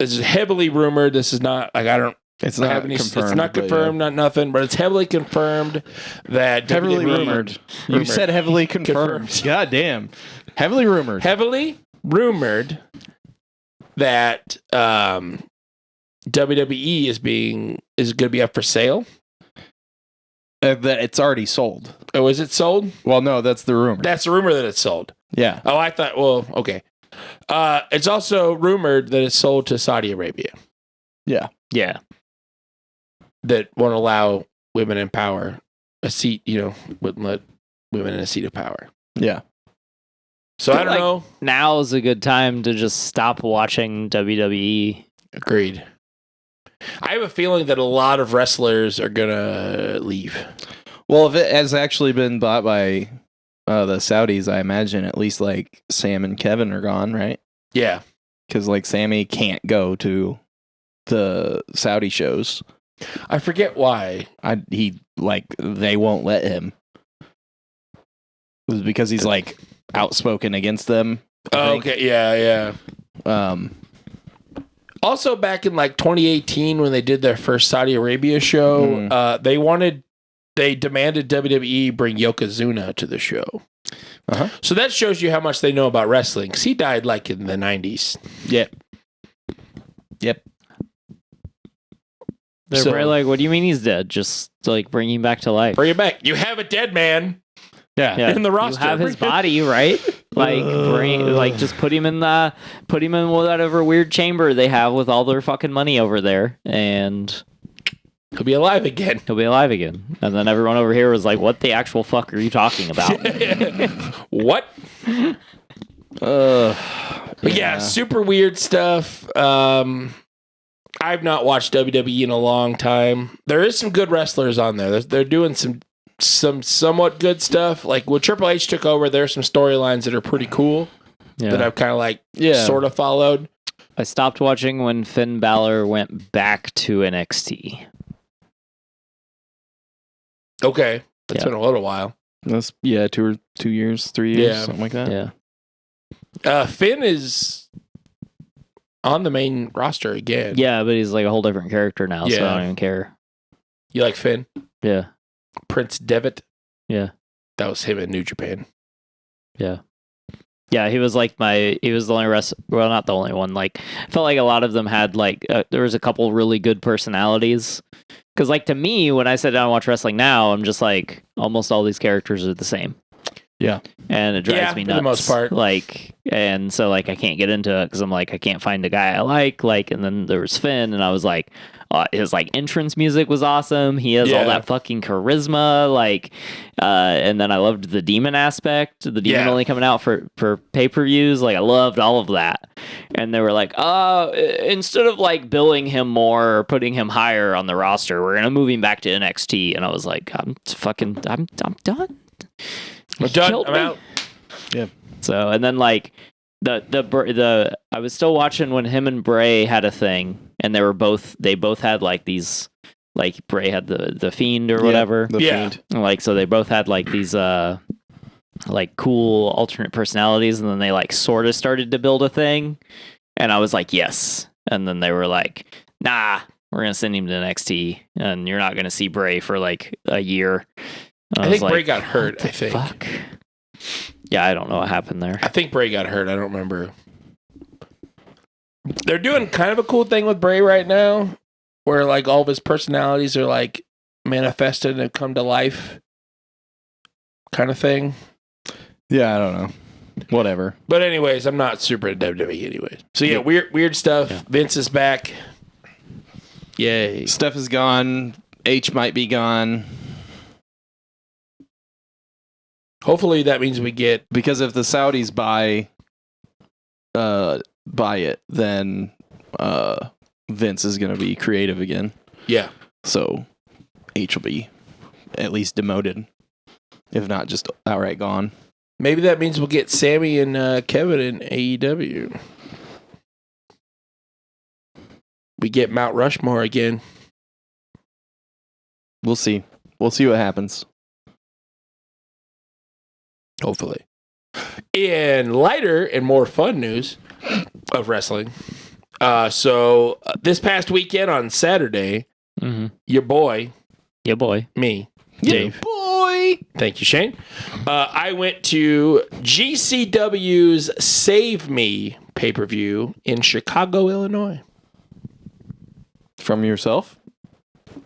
this is heavily rumored. This is not like, I don't. It's not have any, confirmed. It's not confirmed. Not nothing. But it's heavily confirmed that heavily WWE rumored. You said heavily confirmed. God damn. Heavily rumored. Heavily rumored that WWE is going to be up for sale. That it's already sold. Oh, is it sold? Well, no, that's the rumor. That's the rumor that it's sold. Yeah. Oh, I thought, well, okay. It's also rumored that it's sold to Saudi Arabia. Yeah. Yeah. That won't allow women in power a seat, wouldn't let women in a seat of power. Yeah. So I don't know. Now is a good time to just stop watching WWE. Agreed. I have a feeling that a lot of wrestlers are going to leave. Well, if it has actually been bought by the Saudis, I imagine at least like Sam and Kevin are gone, right? Yeah. Because like Sammy can't go to the Saudi shows. I forget why. They won't let him. It was because he's like outspoken against them. Oh, okay. Yeah. Also, back in like 2018, when they did their first Saudi Arabia show, they demanded WWE bring Yokozuna to the show. Uh-huh. So that shows you how much they know about wrestling. Because he died like in the 90s. Yep. They're probably like, what do you mean he's dead? Just like bring him back to life. Bring him back. You have a dead man. Yeah. In the roster. You have his body, right? Like, just put him in whatever weird chamber they have with all their fucking money over there, and he'll be alive again. And then everyone over here was like, "What the actual fuck are you talking about?" What? But yeah, super weird stuff. I've not watched WWE in a long time. There is some good wrestlers on there. They're doing some somewhat good stuff. Like when Triple H took over, there's some storylines that are pretty cool that I've kind of sort of followed. I stopped watching when Finn Balor went back to NXT. Okay. That's been a little while. That's 2 years, 3 years, something like that. Yeah. Finn is on the main roster again. Yeah, but he's like a whole different character now, so I don't even care. You like Finn? Yeah. Prince Devitt? Yeah. That was him in New Japan. Yeah. Yeah, he was like he was the only well, not the only one. Like, I felt like a lot of them had like, there was a couple really good personalities. Because like to me, when I sit down and watch wrestling now, I'm just like, almost all these characters are the same. Yeah. And it drives me nuts. For the most part. Like, and so like, I can't get into it because I'm like, I can't find a guy I like, and then there was Finn, and I was like, his like entrance music was awesome. He has all that fucking charisma, like, and then I loved the demon aspect, the demon only coming out for pay-per-views. Like, I loved all of that. And they were like, instead of like billing him more or putting him higher on the roster, we're gonna move him back to NXT. And I was like, I'm done. I'm done. I'm out. Yeah. So, and then like the I was still watching when him and Bray had a thing, and they both had like these, like Bray had the Fiend or whatever. The Fiend. Like, so they both had like these like cool alternate personalities, and then they like sort of started to build a thing, and I was like, yes. And then they were like, nah, we're gonna send him to NXT, and you're not gonna see Bray for like a year. I think Bray got hurt, I think. Fuck. Yeah, I don't know what happened there. I think Bray got hurt. I don't remember. They're doing kind of a cool thing with Bray right now, where like all of his personalities are like manifested and come to life, kind of thing. Yeah, I don't know. Whatever. But anyways, I'm not super into WWE anyways. So yeah, weird stuff. Yeah. Vince is back. Yay. Steph is gone. H might be gone. Hopefully that means we get, because if the Saudis buy it, then Vince is going to be creative again. Yeah. So H will be at least demoted, if not just outright gone. Maybe that means we'll get Sammy and Kevin in AEW. We get Mount Rushmore again. We'll see. We'll see what happens. Hopefully. In lighter and more fun news of wrestling. So this past weekend on Saturday, your boy, me, Dave. Boy. Thank you, Shane. I went to GCW's Save Me pay-per-view in Chicago, Illinois. From yourself?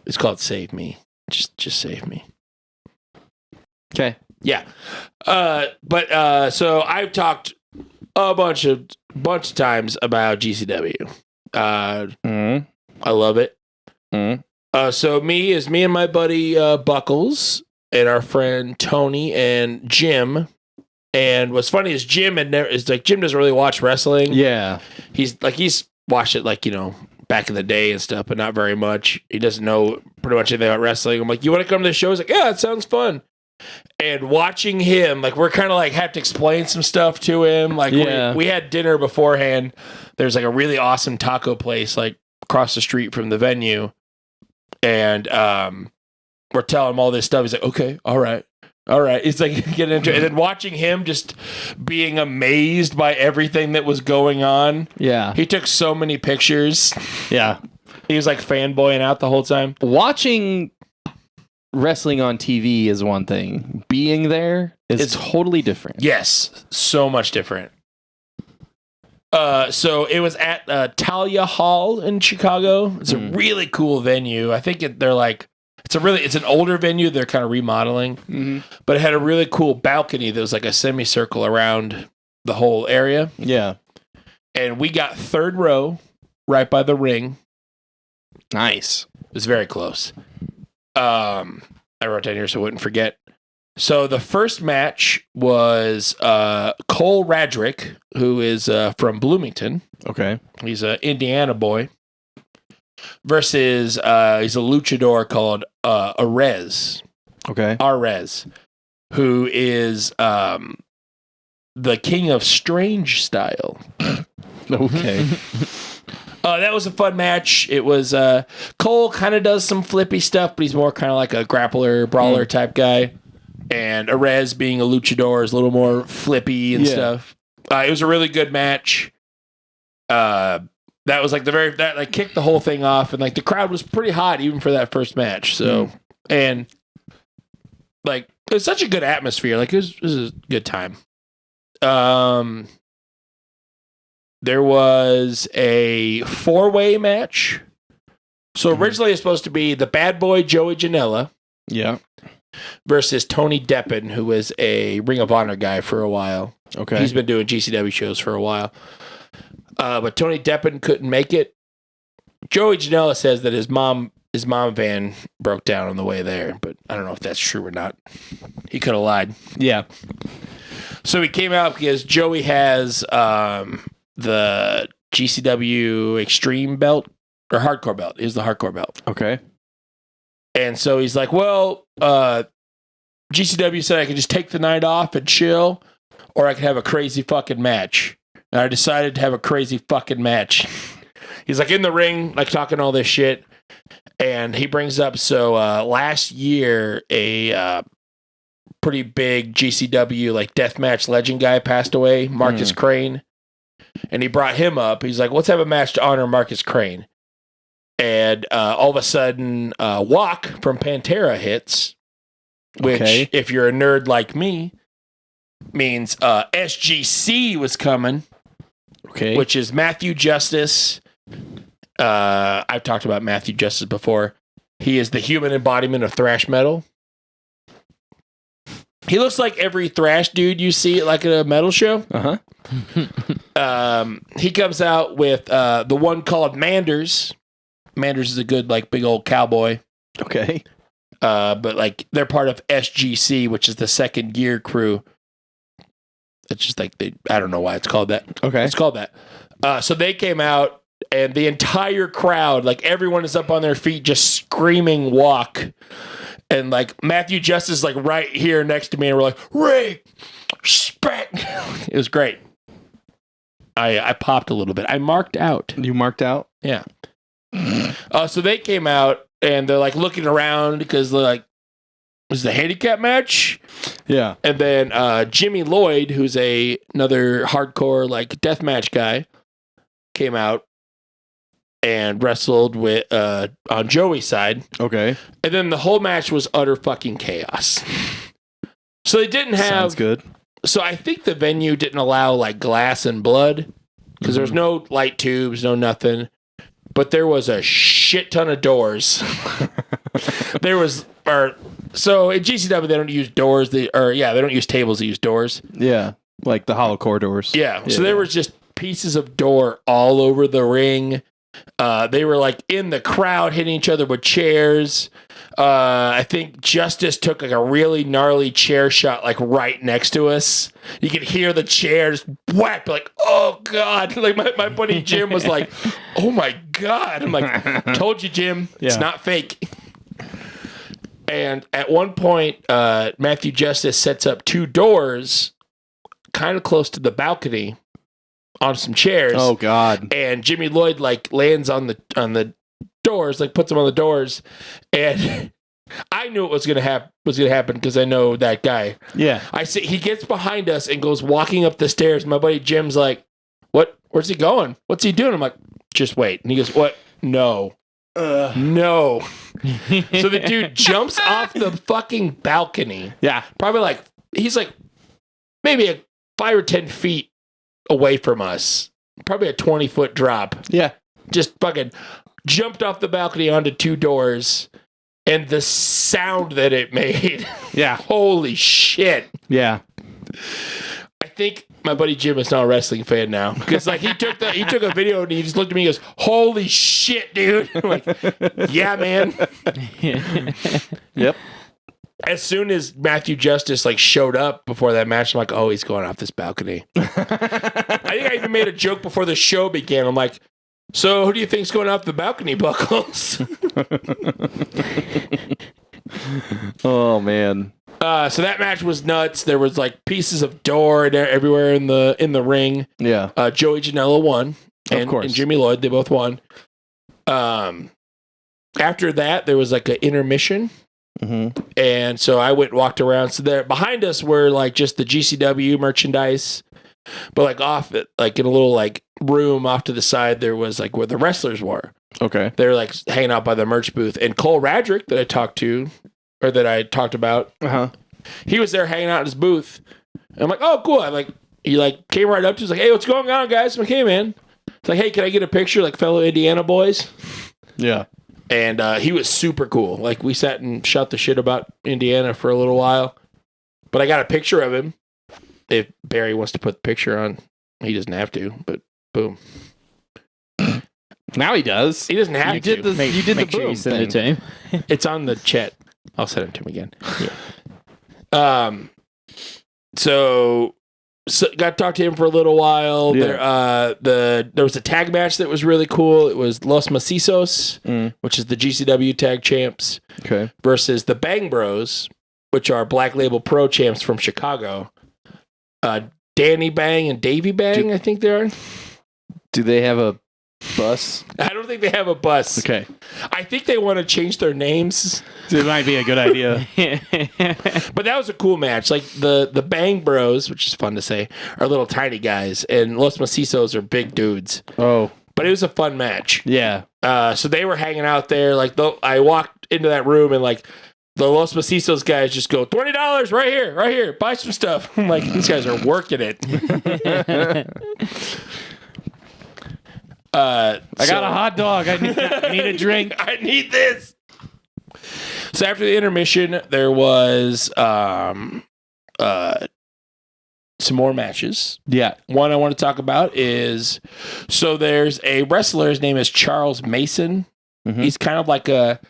It's called Save Me. Just Save Me. Okay. Yeah. But so I've talked a bunch of times about GCW. I love it. So me and my buddy Buckles and our friend Tony and Jim. And what's funny is Jim Jim doesn't really watch wrestling. Yeah. He's watched it back in the day and stuff, but not very much. He doesn't know pretty much anything about wrestling. I'm like, you want to come to the show? He's like, yeah, it sounds fun. And watching him, we're kind of have to explain some stuff to him. We had dinner beforehand. There's a really awesome taco place across the street from the venue. And we're telling him all this stuff. He's like, okay, all right. It's getting into it. And then watching him just being amazed by everything that was going on. Yeah. He took so many pictures. Yeah. He was fanboying out the whole time. Watching wrestling on TV is one thing. Being there is totally different. Yes. So much different. So it was at Talia Hall in Chicago. It's a really cool venue. I think it's an older venue. They're kind of remodeling, but it had a really cool balcony that was a semicircle around the whole area. Yeah. And we got third row right by the ring. Nice. It was very close. I wrote down here so I wouldn't forget. So the first match was Cole Radrick, who is from Bloomington. Okay. He's an Indiana boy. Versus he's a luchador called Arez. Okay. Arez, who is the king of strange style. Okay. That was a fun match. It was Cole kind of does some flippy stuff, but he's more kind of like a grappler, brawler type guy. And Arez, being a luchador, is a little more flippy and stuff. It was a really good match. That was that kicked the whole thing off, and the crowd was pretty hot even for that first match. So and it was such a good atmosphere. It was a good time. There was a 4-way match. So originally it's supposed to be the bad boy Joey Janela. Yeah. Versus Tony Deppen, who was a Ring of Honor guy for a while. Okay. He's been doing GCW shows for a while. But Tony Deppen couldn't make it. Joey Janela says that his mom van broke down on the way there, but I don't know if that's true or not. He could have lied. Yeah. So he came out because Joey has the GCW Extreme belt or Hardcore belt. Is the Hardcore belt. Okay. And so he's like, well, GCW said I could just take the night off and chill, or I could have a crazy fucking match. And I decided to have a crazy fucking match. He's in the ring, talking all this shit. And he brings up, last year, a pretty big GCW, deathmatch legend guy passed away, Marcus Crane. And he brought him up. He's like, let's have a match to honor Marcus Crane. And all of a sudden, Walk from Pantera hits. which, if you're a nerd like me, means SGC was coming. Okay. Which is Matthew Justice. I've talked about Matthew Justice before. He is the human embodiment of thrash metal. He looks like every thrash dude you see at like a metal show. He comes out with the one called Manders. Manders is a good like big old cowboy. Okay. But like they're part of SGC, which is the Second Gear crew. It's just like I don't know why it's called that. Okay. It's called that. So they came out and the entire crowd, like everyone is up on their feet just screaming walk. And like Matthew Justice like right here next to me and we're like, Ray, respect. It was great. I popped a little bit. I marked out. You marked out? Yeah. So they came out and they're like looking around because they're like, this is the handicap match. Yeah. And then Jimmy Lloyd, who's another hardcore like deathmatch guy, came out and wrestled with on Joey's side. Okay. And then the whole match was utter fucking chaos. So they didn't have. Sounds good. So I think the venue didn't allow like glass and blood because there's no light tubes, no nothing. But there was a shit ton of doors. So in GCW they don't use doors. They don't use tables. They use doors. Yeah, like the hollow corridors. Yeah. So there was just pieces of door all over the ring. They were like in the crowd hitting each other with chairs. I think Justice took like a really gnarly chair shot like right next to us. You could hear the chair just whack, like, oh God. Like my buddy Jim was like, oh my God. I'm like, told you, Jim, it's not fake. And at one point, Matthew Justice sets up 2 doors kind of close to the balcony on some chairs. Oh God. And Jimmy Lloyd like lands on the doors, like puts them on the doors. And I knew it was gonna happen because I know that guy. Yeah. I see he gets behind us and goes walking up the stairs. My buddy Jim's like, "What? Where's he going? What's he doing?" I'm like, "Just wait." And he goes, "What? No." No. So the dude jumps off the fucking balcony. Yeah. Probably like he's like maybe 5 or 10 feet away from us. Probably a 20-foot drop. Yeah. Just fucking jumped off the balcony onto 2 doors. And the sound that it made. Yeah. Holy shit. Yeah. I think my buddy Jim is now a wrestling fan now. Because like he took a video and he just looked at me and goes, holy shit, dude. I'm like, yeah, man. Yep. As soon as Matthew Justice like showed up before that match, I'm like, oh, he's going off this balcony. I think I even made a joke before the show began. I'm like, so who do you think's going off the balcony, Buckles? Oh man. So that match was nuts. There was like pieces of door everywhere in the ring. Yeah. Joey Janela won. Of course. And Jimmy Lloyd, they both won. After that, there was like an intermission. Mm-hmm. And so I went and walked around. So there behind us were like just the GCW merchandise. But like off it, like in a little like room off to the side, there was like where the wrestlers were. Okay. They were like hanging out by the merch booth. And Cole Radrick that I talked about, he was there hanging out in his booth. And I'm like, oh, cool. He like came right up to us like, hey, what's going on, guys? I'm like, hey, man. It's like, hey, can I get a picture like fellow Indiana boys? Yeah. And he was super cool. Like we sat and shot the shit about Indiana for a little while. But I got a picture of him. If Barry wants to put the picture on, he doesn't have to, but boom. Now he does. He doesn't have to. You did the Sure boom you send it thing. to him. It's on the chat. I'll send it to him again. Yeah. So got to talk to him for a little while. Yeah. There was a tag match that was really cool. It was Los Macizos, which is the GCW tag champs, versus the Bang Bros, which are Black Label Pro champs from Chicago. Danny Bang and Davey Bang, I think they are. Do they have a bus? I don't think they have a bus. Okay. I think they want to change their names. It might be a good idea. But that was a cool match. Like the Bang Bros, which is fun to say, are little tiny guys, and Los Macizos are big dudes. Oh. But it was a fun match. Yeah. So they were hanging out there. Like I walked into that room and like the Los Macizos guys just go, $20 right here, buy some stuff. I'm like, these guys are working it. I got a hot dog. I need a drink. I need this. So after the intermission, there was some more matches. Yeah. One I want to talk about is, so there's a wrestler, his name is Charles Mason. Mm-hmm. He's kind of like a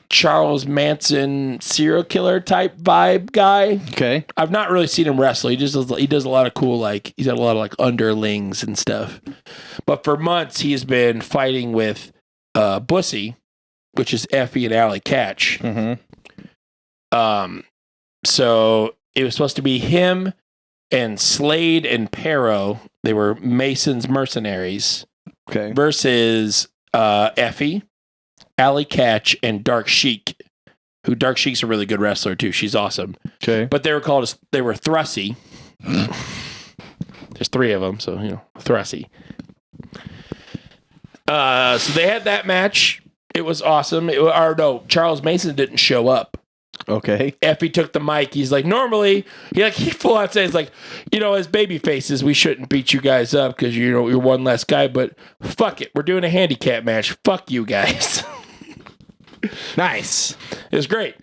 Charles Manson serial killer type vibe guy. Okay. I've not really seen him wrestle. He does a lot of cool, like, he's got a lot of like underlings and stuff. But for months he's been fighting with Bussy, which is Effie and Allie Catch. Mm-hmm. So it was supposed to be him and Slade and Pero. They were Mason's mercenaries. Okay. Versus Effie, Allie Catch, and Dark Sheik. Who Dark Sheik's a really good wrestler too. She's awesome. Okay. But they were Thrussie. There's 3 of them, so Thrussie. So they had that match. It was awesome. Charles Mason didn't show up. Okay. Effie took the mic. He's like, normally, he full out says, like, as baby faces, we shouldn't beat you guys up because you're one less guy, but fuck it. We're doing a handicap match. Fuck you guys. Nice. It was great.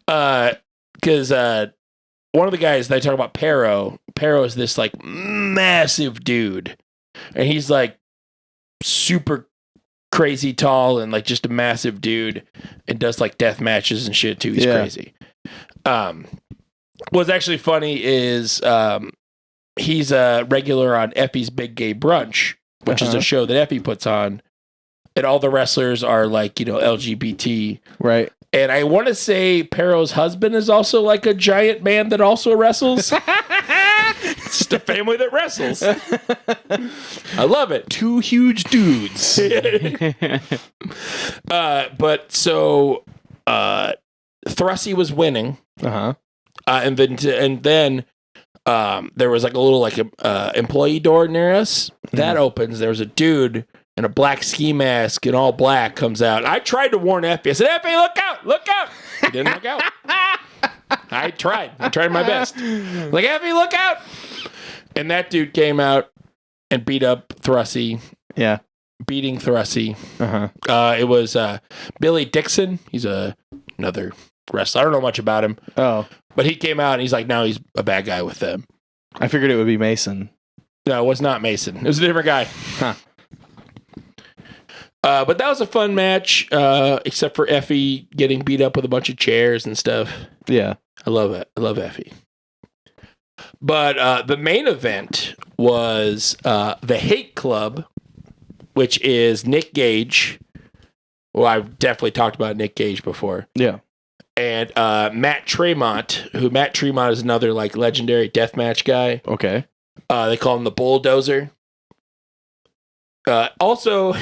Because one of the guys they talk about, Pero is this like massive dude. And he's like super crazy tall and like just a massive dude and does like death matches and shit too. He's crazy. What's actually funny is he's a regular on Effie's Big Gay Brunch, which is a show that Effie puts on, and all the wrestlers are like LGBT, right? And I want to say Pero's husband is also like a giant man that also wrestles. It's just a family that wrestles. I love it. 2 huge dudes. But so Thrussie was winning. Uh-huh. And then there was like a little like employee door near us. That opens. There was a dude in a black ski mask and all black comes out. I tried to warn Effie. I said, Effie, look out, look out. He didn't look out. I tried my best. Like, Effie, look out. And that dude came out and beat up Thrussie. Yeah. Beating Thrussie. Uh-huh. It was Billy Dixon. He's another wrestler. I don't know much about him. Oh. But he came out and he's like, now he's a bad guy with them. I figured it would be Mason. No, it was not Mason. It was a different guy. Huh. But that was a fun match, except for Effie getting beat up with a bunch of chairs and stuff. Yeah. I love it. I love Effie. But the main event was the Hate Club, which is Nick Gage. Well, I've definitely talked about Nick Gage before. Yeah. And Matt Tremont, Matt Tremont is another like legendary deathmatch guy. Okay. They call him the Bulldozer. Also,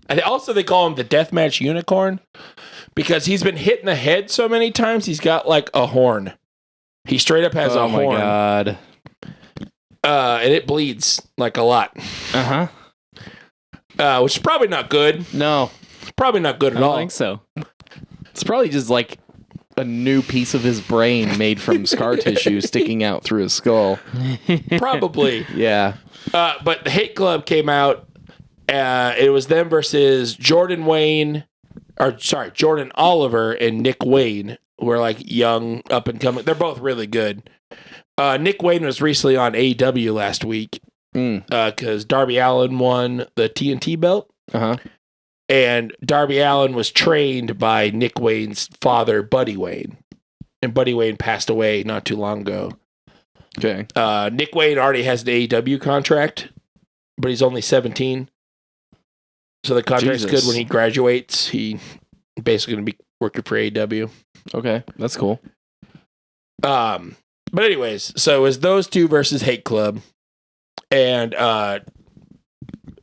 they call him the Deathmatch Unicorn because he's been hit in the head so many times. He's got like a horn. He straight up has a horn. Oh my god! And it bleeds like a lot. Which is probably not good. No, probably not good at all. I don't think so. It's probably just like a new piece of his brain made from scar tissue sticking out through his skull. Probably. Yeah. But the Hate Club came out. It was them versus Jordan Oliver and Nick Wayne, who are like young, up and coming. They're both really good. Nick Wayne was recently on AEW last week because Darby Allin won the TNT belt. Uh-huh. And Darby Allin was trained by Nick Wayne's father, Buddy Wayne. And Buddy Wayne passed away not too long ago. Okay. Nick Wayne already has an AEW contract, but he's only 17. So the contract's good when he graduates. He basically going to be working for AEW. Okay, that's cool. But anyways, so it was those two versus Hate Club. And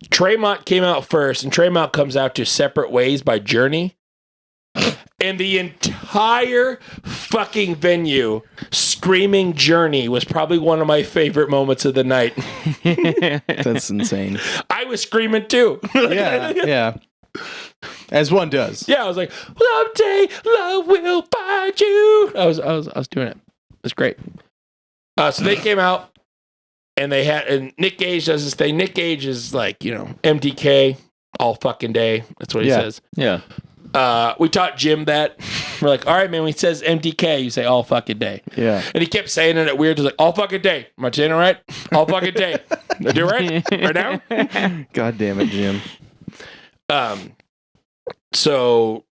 Tremont came out first, and Tremont comes out to Separate Ways by Journey. And the entire fucking venue screaming Journey was probably one of my favorite moments of the night. That's insane. I was screaming too. Yeah. As one does. Yeah, I was like, someday love will find you. I was doing it. It's great. So they came out and Nick Gage does this thing. Nick Gage is like, MDK all fucking day. That's what he says. Yeah. We taught Jim that. We're like, all right, man, when he says MDK, you say all fucking day. Yeah. And he kept saying it weird. He's like, all fucking day. Am I saying it right? All fucking day. Did I do it right? Right now? God damn it, Jim. So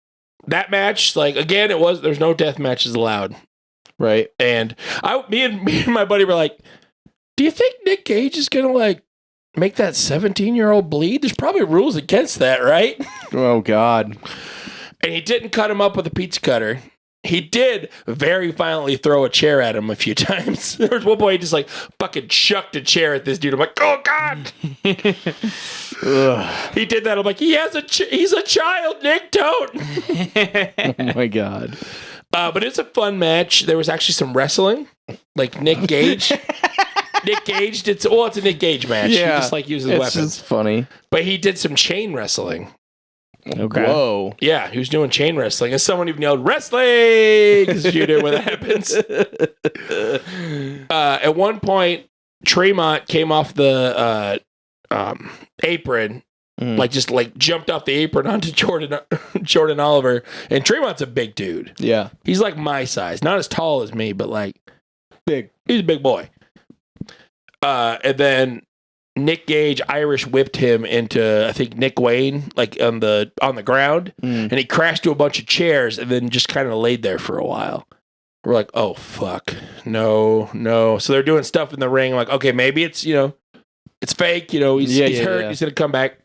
that match, like, again, there's no death matches allowed. Right. And me and my buddy were like, do you think Nick Gage is going to, like, make that 17-year-old bleed? There's probably rules against that, right? Oh, God. And he didn't cut him up with a pizza cutter. He did very violently throw a chair at him a few times. There was one point he just like fucking chucked a chair at this dude. I'm like, oh God. He did that. I'm like, he's a child, Nick, don't. Oh my God. But it's a fun match. There was actually some wrestling. Like Nick Gage. Nick Gage did it's a Nick Gage match. Yeah. He just like uses It's weapons. just funny. But he did some chain wrestling. Okay. Whoa. Yeah, he was doing chain wrestling. And someone even yelled, wrestling! Because you know when that happens. At one point, Tremont came off the apron, just jumped off the apron onto Jordan Oliver. And Tremont's a big dude. Yeah. He's like my size. Not as tall as me, but like Big. He's a big boy. And then Nick Gage Irish whipped him into, I think, Nick Wayne, like on the ground, and he crashed to a bunch of chairs and then just kind of laid there for a while. We're like, oh fuck, no. So they're doing stuff in the ring. I'm like, okay, maybe it's it's fake. He's hurt. Yeah. He's gonna come back.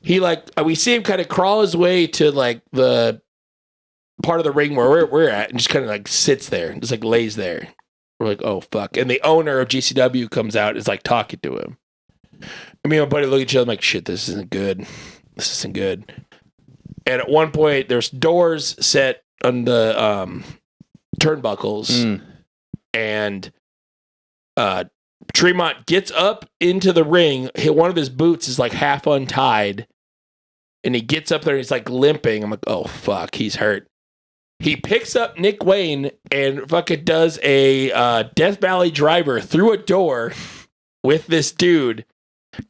He we see him kind of crawl his way to like the part of the ring where we're at, and just kind of like sits there, and just like lays there. We're like, oh, fuck. And the owner of GCW comes out and is like talking to him. And me and my buddy look at each other like, shit, this isn't good. And at one point, there's doors set on the turnbuckles. And Tremont gets up into the ring. One of his boots is like half untied. And he gets up there and he's like limping. I'm like, oh, fuck, he's hurt. He picks up Nick Wayne and fucking does a Death Valley driver through a door with this dude,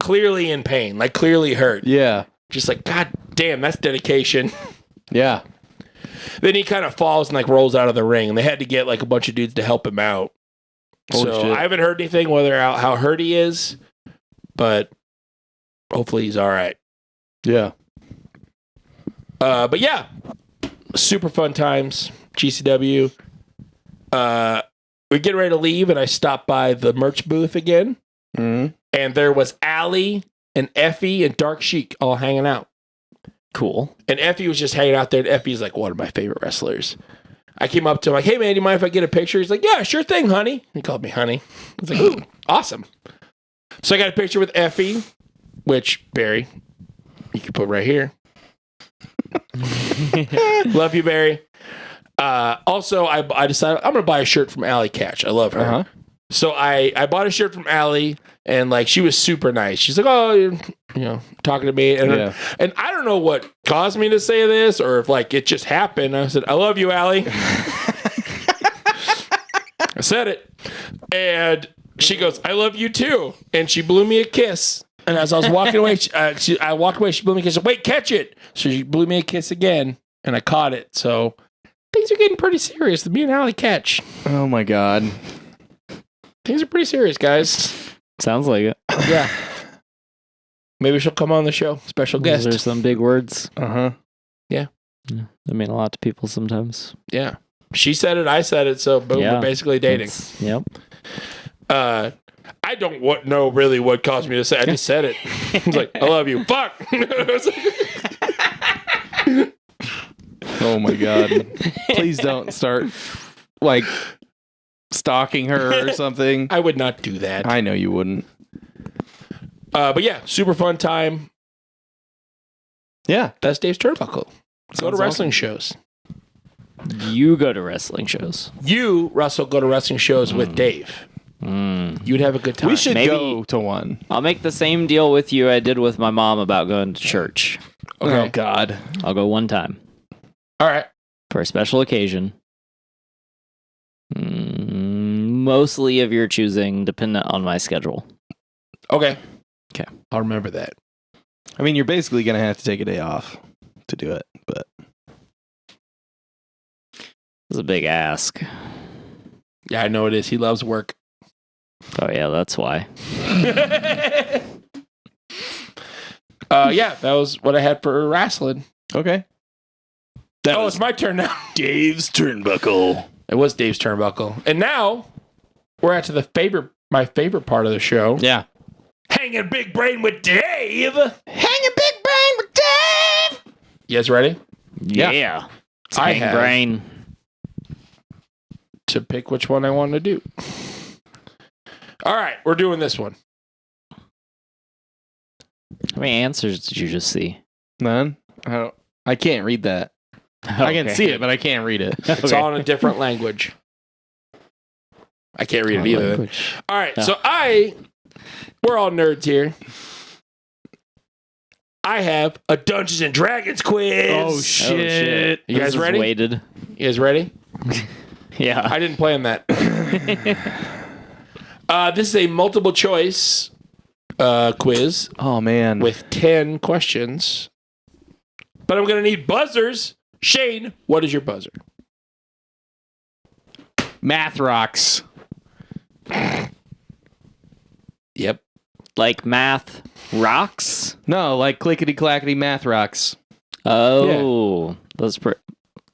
clearly in pain, like clearly hurt. Yeah. Just like, God damn, that's dedication. Yeah. Then he kind of falls and like rolls out of the ring, and they had to get like a bunch of dudes to help him out. Holy so shit. I haven't heard anything how hurt he is, but hopefully he's all right. Yeah. But yeah. Super fun times, GCW. We're getting ready to leave, and I stopped by the merch booth again. And there was Allie and Effie and Dark Sheik all hanging out. Cool. And Effie was just hanging out there, and Effie's like one of my favorite wrestlers. I came up to him like, hey, man, do you mind if I get a picture? He's like, yeah, sure thing, honey. He called me honey. I was like, ooh, awesome. So I got a picture with Effie, which, Barry, you can put right here. Love you, Barry. Also, I decided I'm gonna buy a shirt from Allie Catch. I love her. So I bought a shirt from Allie, and like she was super nice. She's like, oh, talking to me, and and I don't know what caused me to say this, or if like it just happened. I said, I love you, Allie. I said it, and she goes, I love you too, and she blew me a kiss. And as I was walking away, I walked away. She blew me a kiss. Wait, catch it! So she blew me a kiss again, and I caught it. So things are getting pretty serious. Me and Allie Catch. Oh my God. Things are pretty serious, guys. Sounds like it. Yeah. Maybe she'll come on the show. Special guest. Those are some big words. Yeah. They mean a lot to people sometimes. Yeah. She said it. I said it. So boom, we're basically dating. Yep. I don't know really what caused me to say. I just said it. I was like, I love you. Fuck. Oh my God. Please don't start like stalking her or something. I would not do that. I know you wouldn't. But yeah, super fun time. Yeah. That's Dave's Turnbuckle. Go to wrestling awesome. shows. You go to wrestling shows. You, Russell, go to wrestling shows with Dave. You'd have a good time. We should Maybe- go to one. I'll make the same deal with you I did with my mom about going to church. Okay. Oh God. I'll go one time All right. for a special occasion. mostly of your choosing, dependent on my schedule. Okay. Okay. I'll remember that. I mean, you're basically going to have to take a day off to do it, but It's a big ask. Yeah, I know it is. He loves work. Oh yeah, that's why. Yeah, that was what I had for wrestling. okay. It's my turn now. Dave's turnbuckle. It was Dave's turnbuckle. And now we're at to my favorite part of the show. Yeah. Hanging Big Brain with Dave. Hanging big brain with Dave. You guys ready? Yeah. It's I hang have- brain. To pick which one I want to do. All right, we're doing this one. How many answers did you just see? None. I can't read that. I can see it, but I can't read it. It's all in a different language. I can't read it either. All right, so we're all nerds here. I have a Dungeons and Dragons quiz. Oh, shit. You guys This is ready? Weighted. You guys ready? Yeah. I didn't plan that. This is a multiple choice quiz Oh, man. with 10 questions. But I'm going to need buzzers. Shane, what is your buzzer? Math rocks. Yep. Like math rocks? No, like clickety-clackety math rocks. Oh. That's pretty.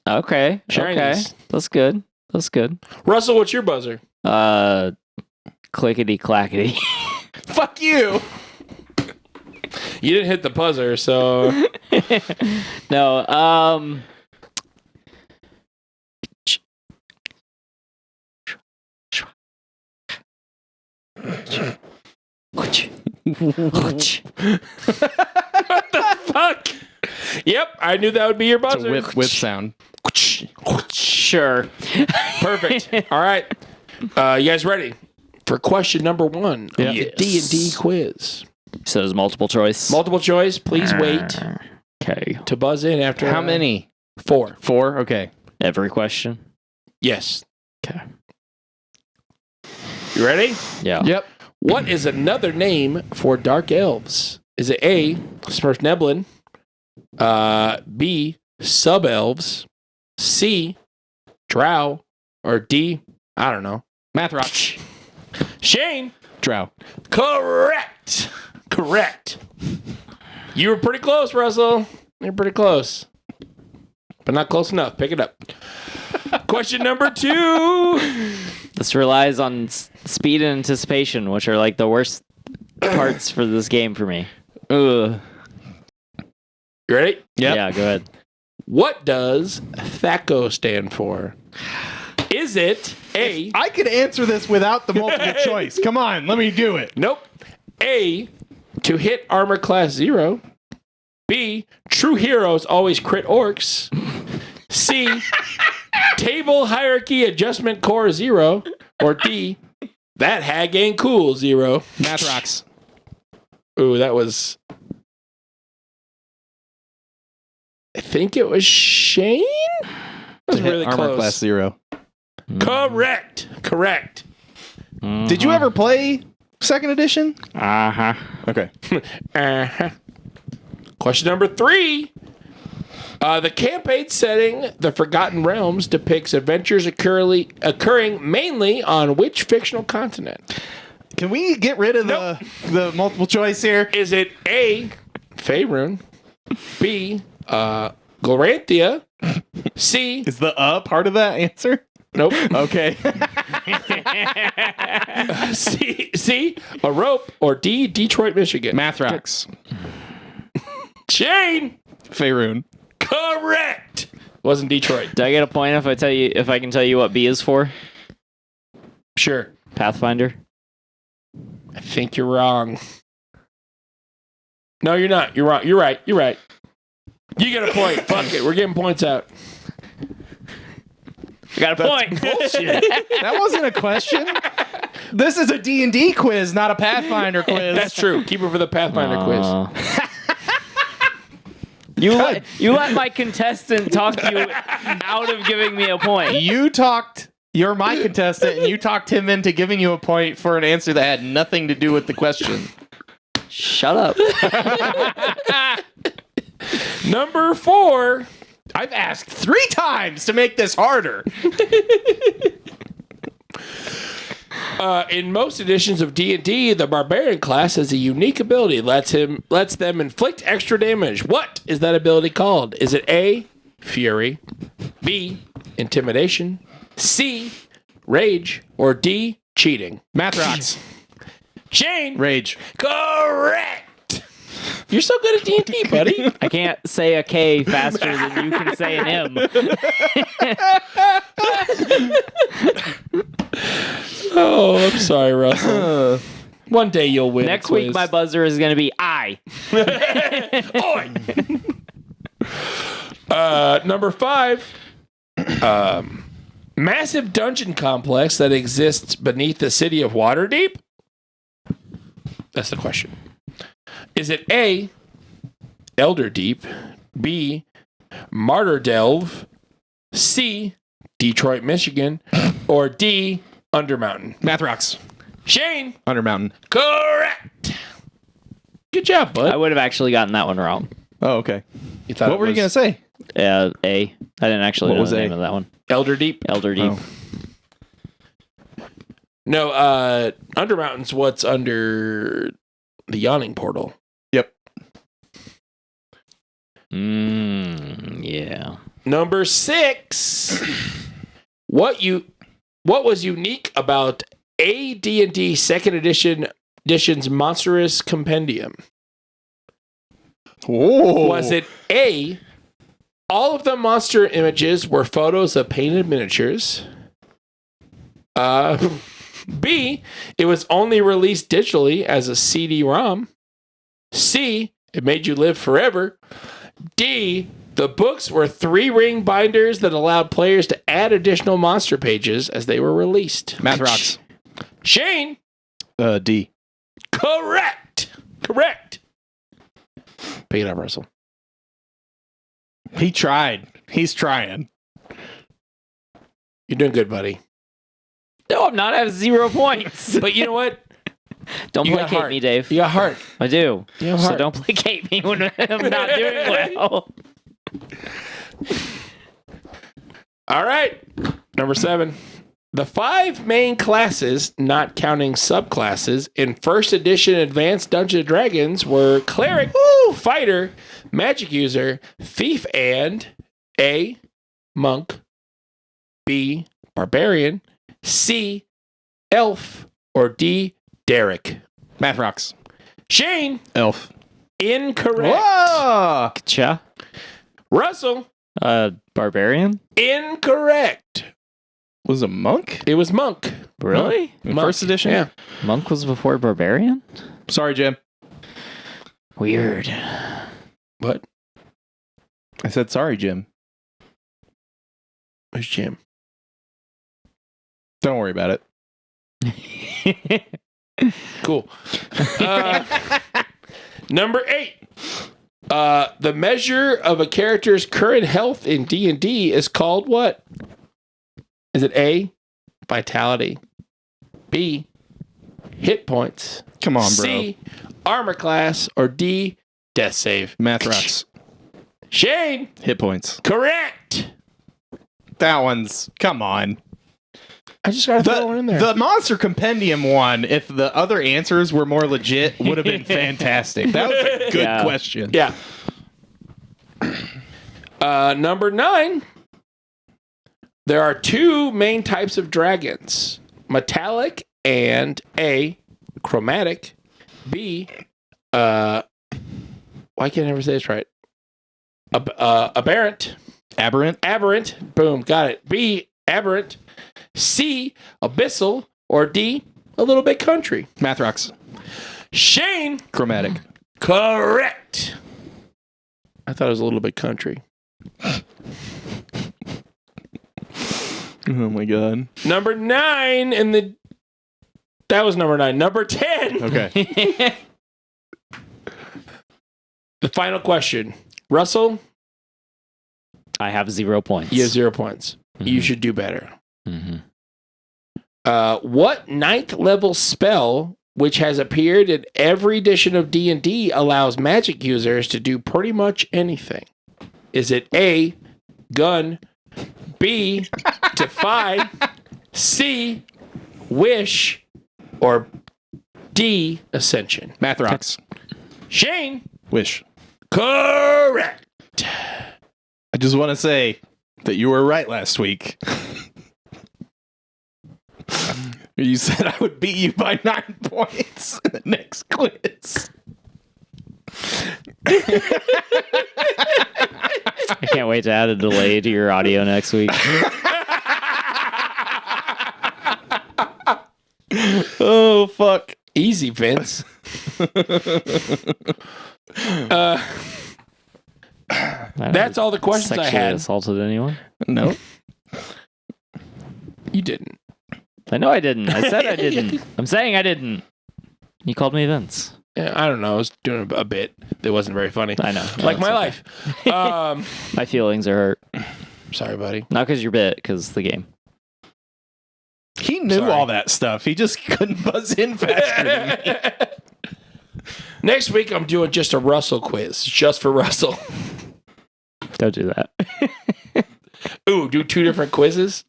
Okay. Chinese. Okay. That's good. That's good. Russell, what's your buzzer? Clickety clackety. Fuck you. You didn't hit the buzzer, so... No, Fuck! Yep, I knew that would be your It's a buzzer. whip sound. Sure. Perfect. All right. You guys ready for question number 1 of the Yes. D&D quiz? So there's multiple choice. Multiple choice. Please wait Okay. to buzz in after... How many? 4. 4? Okay. Every question. Yes. Okay. You ready? Yeah. Yep. What is another name for dark elves? Is it A, Smurfneblin, B, sub-elves, C, drow, or D, I don't know. Math rocks. Shane, Drow. correct. Correct. You were pretty close, Russell. You're pretty close. But not close enough. Pick it up. Question number 2. This relies on speed and anticipation, which are like the worst parts for this game for me. Ugh. You ready? Yep. Yeah, go ahead. What does THACO stand for? Is it A? I could answer this without the multiple choice. Come on, let me do it. Nope. A, to hit armor class 0. B, true heroes always crit orcs. C, table hierarchy adjustment core 0. Or D, that hag ain't cool 0. Math rocks. Ooh, that was... I think it was Shane? That was really Armor close. class 0. Correct. Correct. Did you ever play 2nd edition? Uh-huh. Okay. Uh-huh. Question number 3. The campaign setting, The Forgotten Realms, depicts adventures occurring mainly on which fictional continent? Can we get rid of the multiple choice here? Is it A, Faerun, B, Gloranthia, C, Is the part of that answer? nope, Okay. C, a rope, or D, Detroit, Michigan? Math rocks. Shane, Faerun. correct. Wasn't Detroit. Do I get a point if I can tell you what B is for? Sure. Pathfinder? I think you're wrong. No, you're not. You're wrong. You're right. You're right. You get a point. Fuck it. We're getting points out. I got a point. Bullshit. That wasn't a question. This is a D&D quiz, not a Pathfinder quiz. That's true. Keep it for the Pathfinder quiz. You let my contestant talk you out of giving me a point. You talked You're my contestant, and you talked him into giving you a point for an answer that had nothing to do with the question. Shut up. Number 4. I've asked 3 times to make this harder. In most editions of D&D, the Barbarian class has a unique ability that lets them inflict extra damage. What is that ability called? Is it A, Fury, B, Intimidation, C, Rage, or D, Cheating? Math rocks. Shane! Rage. Correct! You're so good at D&D, buddy. I can't say a K faster than you can say an M. Oh, I'm sorry, Russell. One day you'll win. Next week, my buzzer is going to be I. Number 5. Massive dungeon complex that exists beneath the city of Waterdeep? That's the question. Is it A, Elder Deep, B, Martyr Delve, C, Detroit, Michigan, or D, Undermountain? Math rocks. Shane! Undermountain. Correct! Good job, bud. I would have actually gotten that one wrong. Oh, okay. You thought What were you going to say? A. I didn't actually What know was the A? name of that one. Elder Deep? Elder Deep. Oh. No, Undermountain's what's under the Yawning Portal. Yep. Yeah. Number 6. What was unique about AD&D Second Edition's Monstrous Compendium? Oh. Was it A, all of the monster images were photos of painted miniatures? B, it was only released digitally as a CD-ROM. C, it made you live forever. D, the books were 3-ring binders that allowed players to add additional monster pages as they were released. Math rocks. Shane. D. Correct. Pick it up, Russell. He tried. He's trying. You're doing good, buddy. No, I'm not. I have 0 points. But you know what? Don't You got placate heart. me, Dave. You got heart. I do. You have So heart. don't placate me when I'm not doing well. All right. Number 7. The 5 main classes, not counting subclasses, in first edition Advanced Dungeons & Dragons were Cleric, Fighter, Magic User, Thief, and A, Monk, B, Barbarian, C, Elf, or D, Derek. Math rocks. Shane. Elf. Incorrect. Whoa! Cha. Russell. Barbarian? Incorrect. Was a monk? It was Monk. Really? In Monk. first edition? Yeah. Monk was before Barbarian? Sorry, Jim. Weird. What? I said sorry, Jim. Who's Jim? Don't worry about it. Cool. Number 8. The measure of a character's current health in D&D is called what? Is it A, vitality, B, hit points, Come on, bro. C, armor class, or D, death save? Math rocks. Shane. Hit points. Correct. That one's... Come on. I just gotta throw one in there. The Monster Compendium one, if the other answers were more legit, would have been fantastic. That was a good question. Yeah. Number 9. There are 2 main types of dragons: metallic and A, chromatic. B, why can't I ever say this right? Aberrant. Aberrant. Aberrant. Boom, got it. B, aberrant. C, abyssal. Or D, a little bit country. Math rocks. Shane. Chromatic. Correct. I thought it was a little bit country. Oh my god. Number 9 in the... That was number 9. Number 10. Okay. The final question. Russell, I have 0 points. you have 0 points. Mhm. You should do better. Mm-hmm. What 9th level spell, which has appeared in every edition of D&D, allows magic users to do pretty much anything? Is it A, gun, B, defy, C, wish, or D, ascension? Math rocks. Shane? Wish. Correct. I just want to say that you were right last week. You said I would beat you by 9 points in the next quiz. I can't wait to add a delay to your audio next week. Oh, fuck. Easy, Vince. That's all the questions I Sexually had. assaulted anyone? No. You didn't. I know I didn't. I said I didn't. I'm saying I didn't. You called me Vince. Yeah, I don't know. I was doing a bit that wasn't very funny. I know. Like my okay. life. My feelings are hurt. Sorry, buddy. Not because you're bit, because the game. He knew Sorry. all that stuff. He just couldn't buzz in faster than me. Next week, I'm doing just a Russell quiz, just for Russell. Don't do that. Ooh, do 2 different quizzes?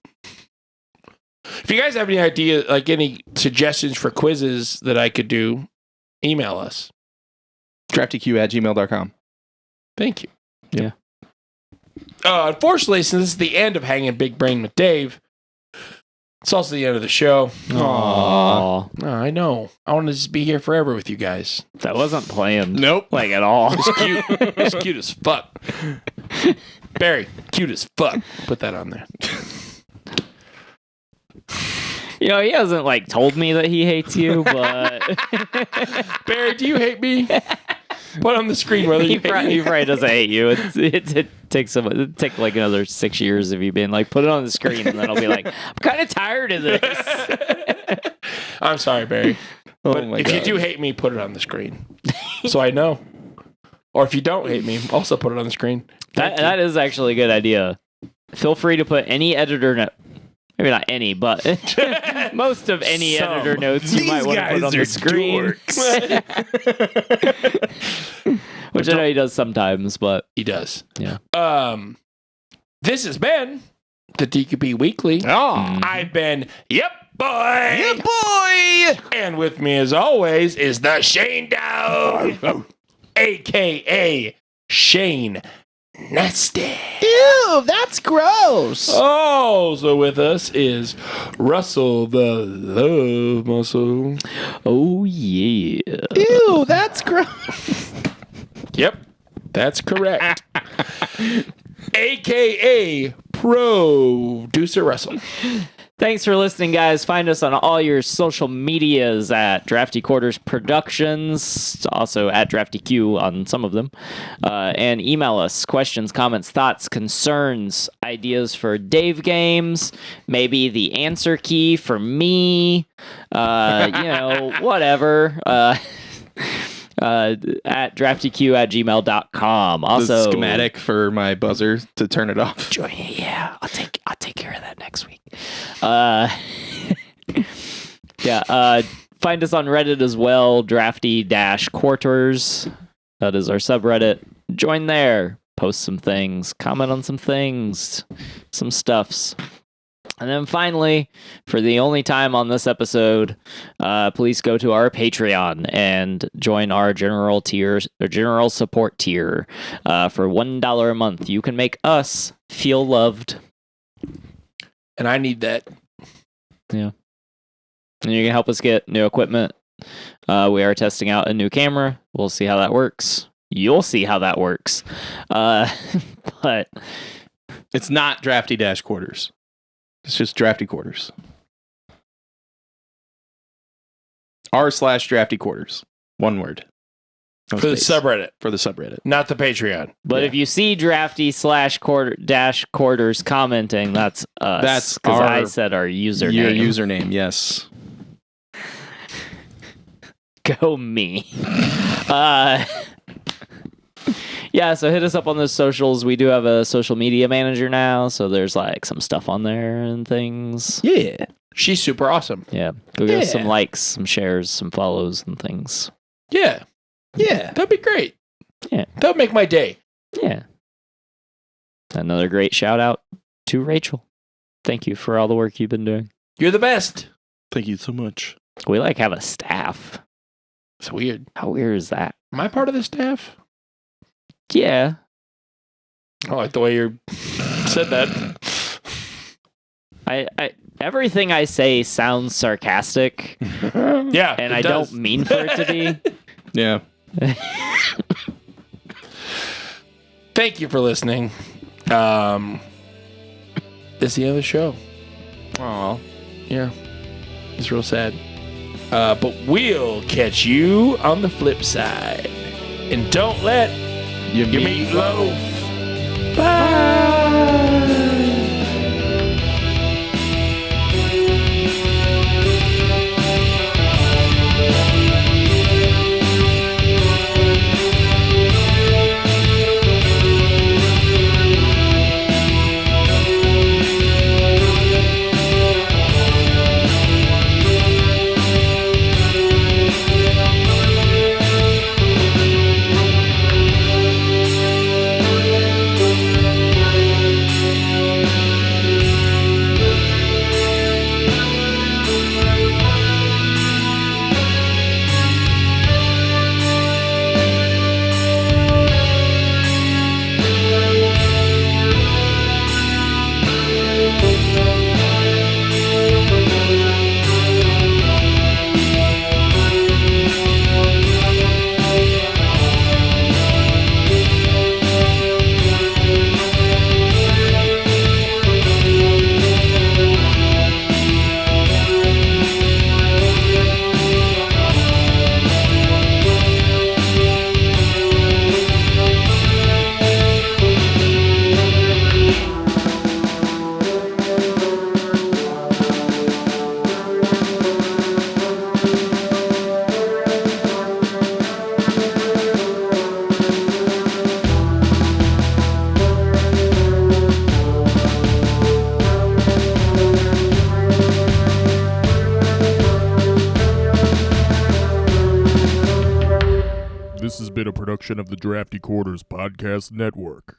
If you guys have any idea, like any suggestions for quizzes that I could do, email us. DraftyQ@gmail.com. Thank you. Yeah. Unfortunately, since this is the end of Hanging Big Brain with Dave, it's also the end of the show. Aww. Oh, I know. I want to just be here forever with you guys. That wasn't planned. Nope. Like at all. It's cute. It's cute as fuck. Barry, cute as fuck. Put that on there. You know, he hasn't like told me that he hates you, but Barry, do you hate me? Put on the screen whether he you hate probably me. doesn't hate you. It takes like another 6 years of you being like, put it on the screen, and then I'll be like, I'm kind of tired of this. I'm sorry, Barry. Oh But my if God. you do hate me, put it on the screen. So I know. Or if you don't hate me, also put it on the screen. That is actually a good idea. Feel free to put any editor note. Maybe not any, but most of any Some. editor notes you might want to put on the screen. Which I know he does sometimes, but He does. yeah. This has been the DQP Weekly. Oh. I've been, yep, boy. Yeah, boy. And with me, as always, is the Shane Down, a.k.a. Shane Nasty. Ew, that's gross. Also with us is Russell the Love Muscle. Oh yeah. Ew, that's gross. Yep, that's correct. a.k.a. Producer Russell. Thanks for listening, guys. Find us on all your social medias at Drafty Quarters Productions, also at Drafty Q on some of them. And email us questions, comments, thoughts, concerns, ideas for Dave games, maybe the answer key for me, whatever. At draftyq@gmail.com. Also, the schematic for my buzzer to turn it off. Yeah, I'll take care of that next week. Find us on Reddit as well, Drafty-Quarters. That is our subreddit. Join there. Post some things. Comment on some things. Some stuffs. And then finally, for the only time on this episode, please go to our Patreon and join our general support tier. For $1 a month, you can make us feel loved. And I need that. Yeah. And you can help us get new equipment. We are testing out a new camera. We'll see how that works. You'll see how that works. But It's not Drafty-Quarters. It's just Drafty Quarters. r/Drafty Quarters. One word. No For the space. subreddit, For the subreddit. not the Patreon. if you see Drafty/quarters commenting, that's us. That's because our- I said our username. Your username, yes. Go me. Yeah, so hit us up on those socials. We do have a social media manager now, so there's like some stuff on there and things. Yeah. She's super awesome. Yeah. Go give us Yeah. some likes, some shares, some follows, and things. Yeah. Yeah. That'd be great. Yeah. That would make my day. Yeah. Another great shout out to Rachel. Thank you for all the work you've been doing. You're the best. Thank you so much. We like have a staff. It's weird. How weird is that? Am I part of the staff? Yeah. I like the way you said that. I everything I say sounds sarcastic, Yeah. and it I does. don't mean for it to be. Yeah. Thank you for listening. This is the end of the show. Aw. Yeah. It's real sad. But we'll catch you on the flip side. And don't let You your mean meat loaf. Bye. This has been a production of the Drafty Quarters Podcast Network.